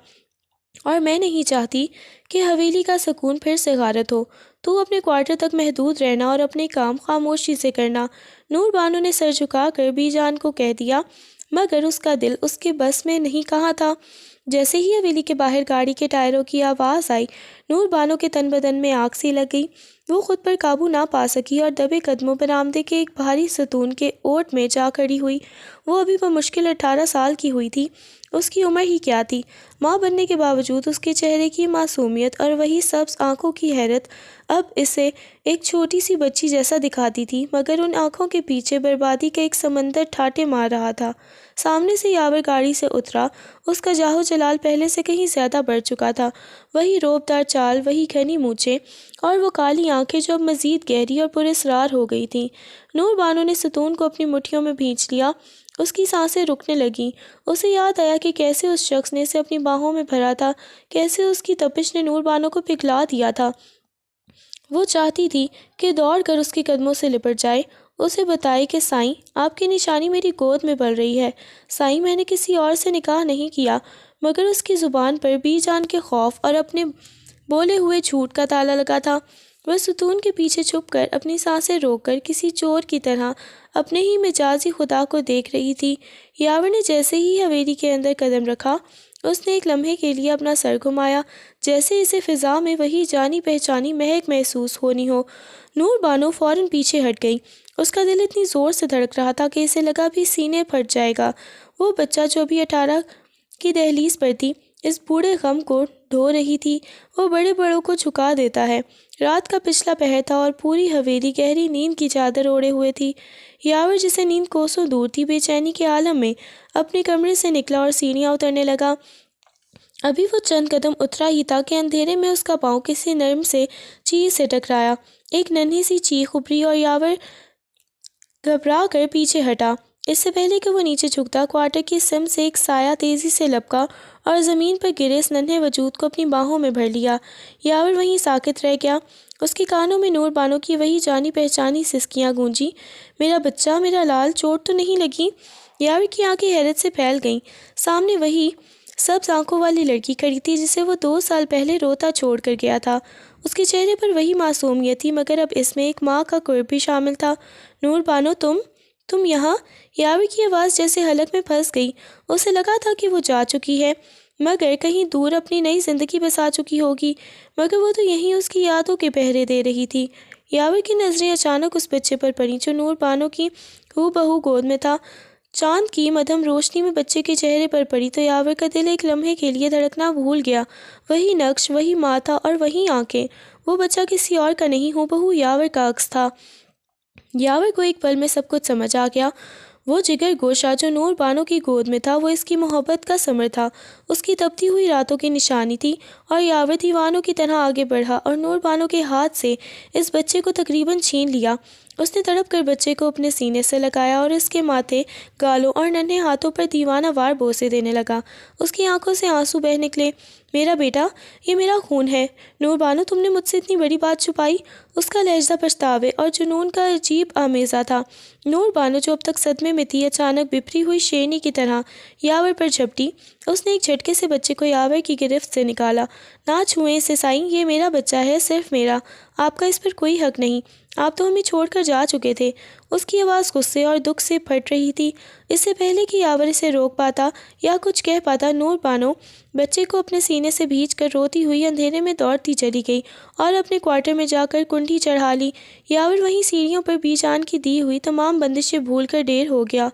اور میں نہیں چاہتی کہ حویلی کا سکون پھر سے غارت ہو۔ تو اپنے کوارٹر تک محدود رہنا اور اپنے کام خاموشی سے کرنا۔ نور بانو نے سر جھکا کر بی جان کو کہہ دیا، مگر اس کا دل اس کے بس میں نہیں کہاں تھا۔ جیسے ہی حویلی کے باہر گاڑی کے ٹائروں کی آواز آئی، نور بانو کے تن بدن میں آگ سی لگ گئی۔ وہ خود پر قابو نہ پا سکی اور دبے قدموں برآمدے کے ایک بھاری ستون کے اوٹ میں جا کھڑی ہوئی۔ وہ ابھی بمشکل 18 سال کی ہوئی تھی۔ اس کی عمر ہی کیا تھی؟ ماں بننے کے باوجود اس کے چہرے کی معصومیت اور وہی سبز آنکھوں کی حیرت اب اسے ایک چھوٹی سی بچی جیسا دکھاتی تھی، مگر ان آنکھوں کے پیچھے بربادی کا ایک سمندر ٹھاٹے مار رہا تھا۔ سامنے سے یاور گاڑی سے اترا۔ اس کا جاہ و جلال پہلے سے کہیں زیادہ بڑھ چکا تھا۔ وہی روبدار چال، وہی گھنی مونچھیں اور وہ کالی آنکھیں جو اب مزید گہری اور پراسرار ہو گئی تھیں۔ نور بانو نے ستون کو اپنی مٹھیوں میں بھینچ لیا۔ اس کی سانسیں رکنے لگیں۔ اسے یاد آیا کہ کیسے اس شخص نے اسے اپنی باہوں میں بھرا تھا، کیسے اس کی تپش نے نور بانو کو پگھلا دیا تھا۔ وہ چاہتی تھی کہ دوڑ کر اس کے قدموں سے لپٹ جائے، اسے بتائے کہ سائیں، آپ کی نشانی میری گود میں پل رہی ہے۔ سائیں، میں نے کسی اور سے نکاح نہیں کیا۔ مگر اس کی زبان پر بی جان کے خوف اور اپنے بولے ہوئے جھوٹ کا تالا لگا تھا۔ وہ ستون کے پیچھے چھپ کر اپنی سانسیں روک کر کسی چور کی طرح اپنے ہی مجازی خدا کو دیکھ رہی تھی۔ یاور نے جیسے ہی حویلی کے اندر قدم رکھا، اس نے ایک لمحے کے لیے اپنا سر گھمایا، جیسے اسے فضا میں وہی جانی پہچانی مہک محسوس ہونی ہو۔ نور بانو فوراً پیچھے ہٹ گئی۔ اس کا دل اتنی زور سے دھڑک رہا تھا کہ اسے لگا بھی سینے پھٹ جائے گا۔ وہ بچہ جو ابھی 18 کی دہلیز پر تھی، اس بوڑھے غم کو ڈھو رہی تھی۔ وہ بڑے بڑوں کو جھکا دیتا ہے۔ رات کا پچھلا پہر تھا اور پوری حویلی گہری نیند کی چادر اوڑھے ہوئے تھی۔ یاور، جسے نیند کوسوں دور تھی، بے چینی کے عالم میں اپنے کمرے سے نکلا اور سیڑھیاں اترنے لگا۔ ابھی وہ چند قدم اترا ہی تھا کہ اندھیرے میں اس کا پاؤں کسی نرم سے چیز سے ٹکرایا۔ ایک ننھی سی چیخ ابھری اور یاور گھبرا کر پیچھے ہٹا۔ اس سے پہلے کہ وہ نیچے جھکتا، کوارٹر کی سمت سے ایک سایہ تیزی سے لپکا اور زمین پر گرے اس ننھے وجود کو اپنی باہوں میں بھر لیا۔ یاور وہیں ساکت رہ گیا۔ اس کے کانوں میں نور بانو کی وہی جانی پہچانی سسکیاں گونجیں۔ میرا بچہ، میرا لال، چوٹ تو نہیں لگی؟ یاور کی آنکھیں حیرت سے پھیل گئیں۔ سامنے وہی سبز آنکھوں والی لڑکی کھڑی تھی جسے وہ 2 سال پہلے روتا چھوڑ کر گیا تھا۔ اس کے چہرے پر وہی معصومیت تھی، مگر اب اس میں ایک ماں کا قرب بھی شامل تھا۔ نور بانو، تم یہاں؟ یاور کی آواز جیسے حلق میں پھنس گئی۔ اسے لگا تھا کہ وہ جا چکی ہے، مگر کہیں دور اپنی نئی زندگی بسا چکی ہوگی، مگر وہ تو یہیں اس کی یادوں کے پہرے دے رہی تھی۔ یاور کی نظریں اچانک اس بچے پر پڑیں جو نور بانو کی ہو بہو گود میں تھا۔ چاند کی مدھم روشنی میں بچے کے چہرے پر پڑی تو یاور کا دل ایک لمحے کے لیے دھڑکنا بھول گیا۔ وہی نقش، وہی ماتھا اور وہی آنکھیں۔ وہ بچہ کسی اور کا نہیں، ہو بہو یاور کا عکس تھا۔ یاور کو ایک پل میں سب کچھ سمجھ آ گیا۔ وہ جگر گوشہ جو نور بانو کی گود میں تھا، وہ اس کی محبت کا ثمر تھا، اس کی تپتی ہوئی راتوں کی نشانی تھی۔ اور یاور دیوانوں کی طرح آگے بڑھا اور نور بانو کے ہاتھ سے اس بچے کو تقریباً چھین لیا۔ اس نے تڑپ کر بچے کو اپنے سینے سے لگایا اور اس کے ماتھے، گالوں اور ننھے ہاتھوں پر دیوانہ وار بوسے دینے لگا۔ اس کی آنکھوں سے آنسو بہہ نکلے۔ میرا بیٹا، یہ میرا خون ہے۔ نور بانو، تم نے مجھ سے اتنی بڑی بات چھپائی۔ اس کا لہجہ پچھتاوے اور جنون کا عجیب آمیزہ تھا۔ نور بانو، جو اب تک صدمے میں تھی، اچانک بپھری ہوئی شیرنی کی طرح یاور پر جھپٹی۔ اس نے ایک جھٹکے سے بچے کو یاور کی گرفت سے نکالا۔ نہ چھوئیں اسے سائیں، یہ میرا بچہ ہے، صرف میرا۔ آپ کا اس پر کوئی حق نہیں۔ آپ تو ہمیں چھوڑ کر جا چکے تھے۔ اس کی آواز غصے اور دکھ سے پھٹ رہی تھی۔ اس سے پہلے کہ یاور اسے روک پاتا یا کچھ کہہ پاتا، نور بانو بچے کو اپنے سینے سے بھینچ کر روتی ہوئی اندھیرے میں دوڑتی چلی گئی اور اپنے کوارٹر میں جا کر کنڈی چڑھا لی۔ یاور وہیں سیڑھیوں پر بی جان کی دی ہوئی تمام بندشیں بھول کر ڈیر ہو گیا۔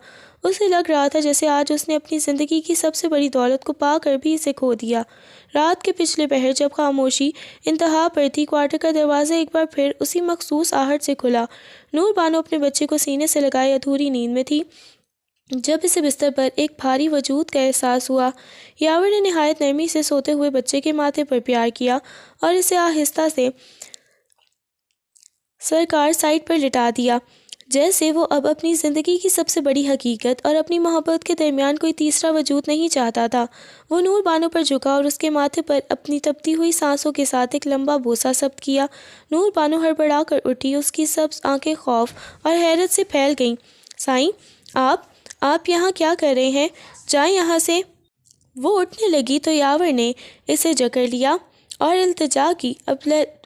اسے لگ رہا تھا جیسے آج اس نے اپنی زندگی کی سب سے بڑی دولت کو پا کر بھی اسے کھو دیا۔ رات کے پچھلے پہر جب خاموشی انتہا پر تھی، کوارٹر کا دروازہ ایک بار پھر اسی مخصوص آہٹ سے کھلا۔ نور بانو اپنے بچے کو سینے سے لگائے ادھوری نیند میں تھی جب اسے بستر پر ایک بھاری وجود کا احساس ہوا۔ یاور نے نہایت نرمی سے سوتے ہوئے بچے کے ماتھے پر پیار کیا اور اسے آہستہ سے سرکار سائڈ پر لٹا دیا، جیسے وہ اب اپنی زندگی کی سب سے بڑی حقیقت اور اپنی محبت کے درمیان کوئی تیسرا وجود نہیں چاہتا تھا۔ وہ نور بانو پر جھکا اور اس کے ماتھے پر اپنی تپتی ہوئی سانسوں کے ساتھ ایک لمبا بوسہ ثبت کیا۔ نور بانو ہڑبڑا کر اٹھی، اس کی سبز آنکھیں خوف اور حیرت سے پھیل گئیں۔ سائیں، آپ یہاں کیا کر رہے ہیں؟ جائیں یہاں سے۔ وہ اٹھنے لگی تو یاور نے اسے جکڑ لیا اور التجا کی۔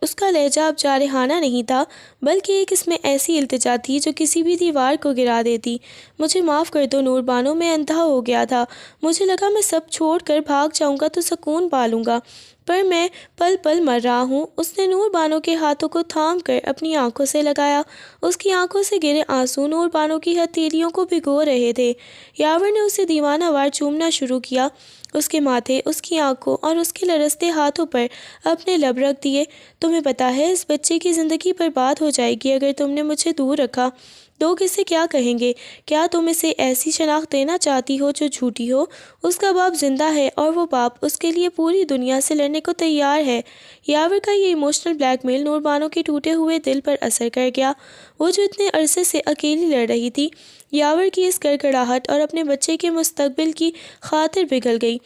اس کا لہجہ اب جارحانہ نہیں تھا، بلکہ ایک اس میں ایسی التجا تھی جو کسی بھی دیوار کو گرا دیتی۔ مجھے معاف کر دو نور بانو، میں اندھا ہو گیا تھا۔ مجھے لگا میں سب چھوڑ کر بھاگ جاؤں گا تو سکون پا لوں گا۔ پر میں پل پل مر رہا ہوں۔ اس نے نور بانو کے ہاتھوں کو تھام کر اپنی آنکھوں سے لگایا۔ اس کی آنکھوں سے گرے آنسو نور بانو کی ہتھیلیوں کو بھگو رہے تھے۔ یاور نے اسے دیوانہ وار چومنا شروع کیا، اس کے ماتھے، اس کی آنکھوں اور اس کے لرزتے ہاتھوں پر اپنے لب رکھ دیے۔ تمہیں پتا ہے اس بچے کی زندگی برباد ہو جائے گی اگر تم نے مجھے دور رکھا۔ لوگ اسے کیا کہیں گے؟ کیا تم اسے ایسی شناخت دینا چاہتی ہو جو جھوٹی ہو؟ اس کا باپ زندہ ہے اور وہ باپ اس کے لیے پوری دنیا سے لڑنے کو تیار ہے۔ یاور کا یہ ایموشنل بلیک میل نور بانو کے ٹوٹے ہوئے دل پر اثر کر گیا۔ وہ جو اتنے عرصے سے اکیلی لڑ رہی تھی، یاور کی اس گڑگڑاہٹ اور اپنے بچے کے مستقبل کی خاطر پگھل گئی۔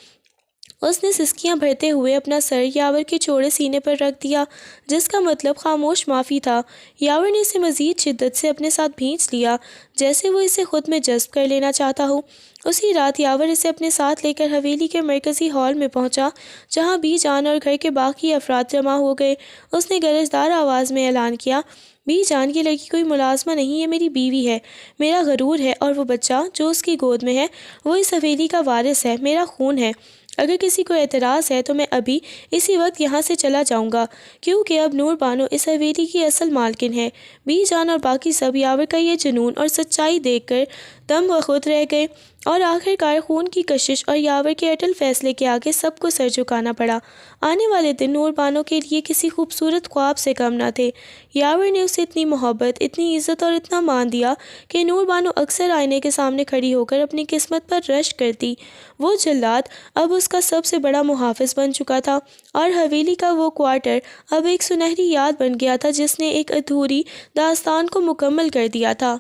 اس نے سسکیاں بھرتے ہوئے اپنا سر یاور کے چوڑے سینے پر رکھ دیا، جس کا مطلب خاموش معافی تھا۔ یاور نے اسے مزید شدت سے اپنے ساتھ بھینچ لیا، جیسے وہ اسے خود میں جذب کر لینا چاہتا ہو۔ اسی رات یاور اسے اپنے ساتھ لے کر حویلی کے مرکزی ہال میں پہنچا، جہاں بی جان اور گھر کے باقی افراد جمع ہو گئے۔ اس نے گرجدار آواز میں اعلان کیا، بی جان، یہ لڑکی کوئی ملازمہ نہیں، یہ میری بیوی ہے، میرا غرور ہے، اور وہ بچہ جو اس کی گود میں ہے وہ اس حویلی کا وارث ہے، میرا خون ہے۔ اگر کسی کو اعتراض ہے تو میں ابھی اسی وقت یہاں سے چلا جاؤں گا، کیونکہ اب نور بانو اس حویلی کی اصل مالکن ہے۔ بی جان اور باقی سب یاور کا یہ جنون اور سچائی دیکھ کر دم بخود رہ گئے، اور آخر کار خون کی کشش اور یاور کے اٹل فیصلے کے آگے سب کو سر جھکانا پڑا۔ آنے والے دن نور بانو کے لیے کسی خوبصورت خواب سے کم نہ تھے۔ یاور نے اسے اتنی محبت، اتنی عزت اور اتنا مان دیا کہ نور بانو اکثر آئینے کے سامنے کھڑی ہو کر اپنی قسمت پر رشک کرتی۔ وہ جلاد اب اس کا سب سے بڑا محافظ بن چکا تھا، اور حویلی کا وہ کوارٹر اب ایک سنہری یاد بن گیا تھا جس نے ایک ادھوری داستان کو مکمل کر دیا تھا۔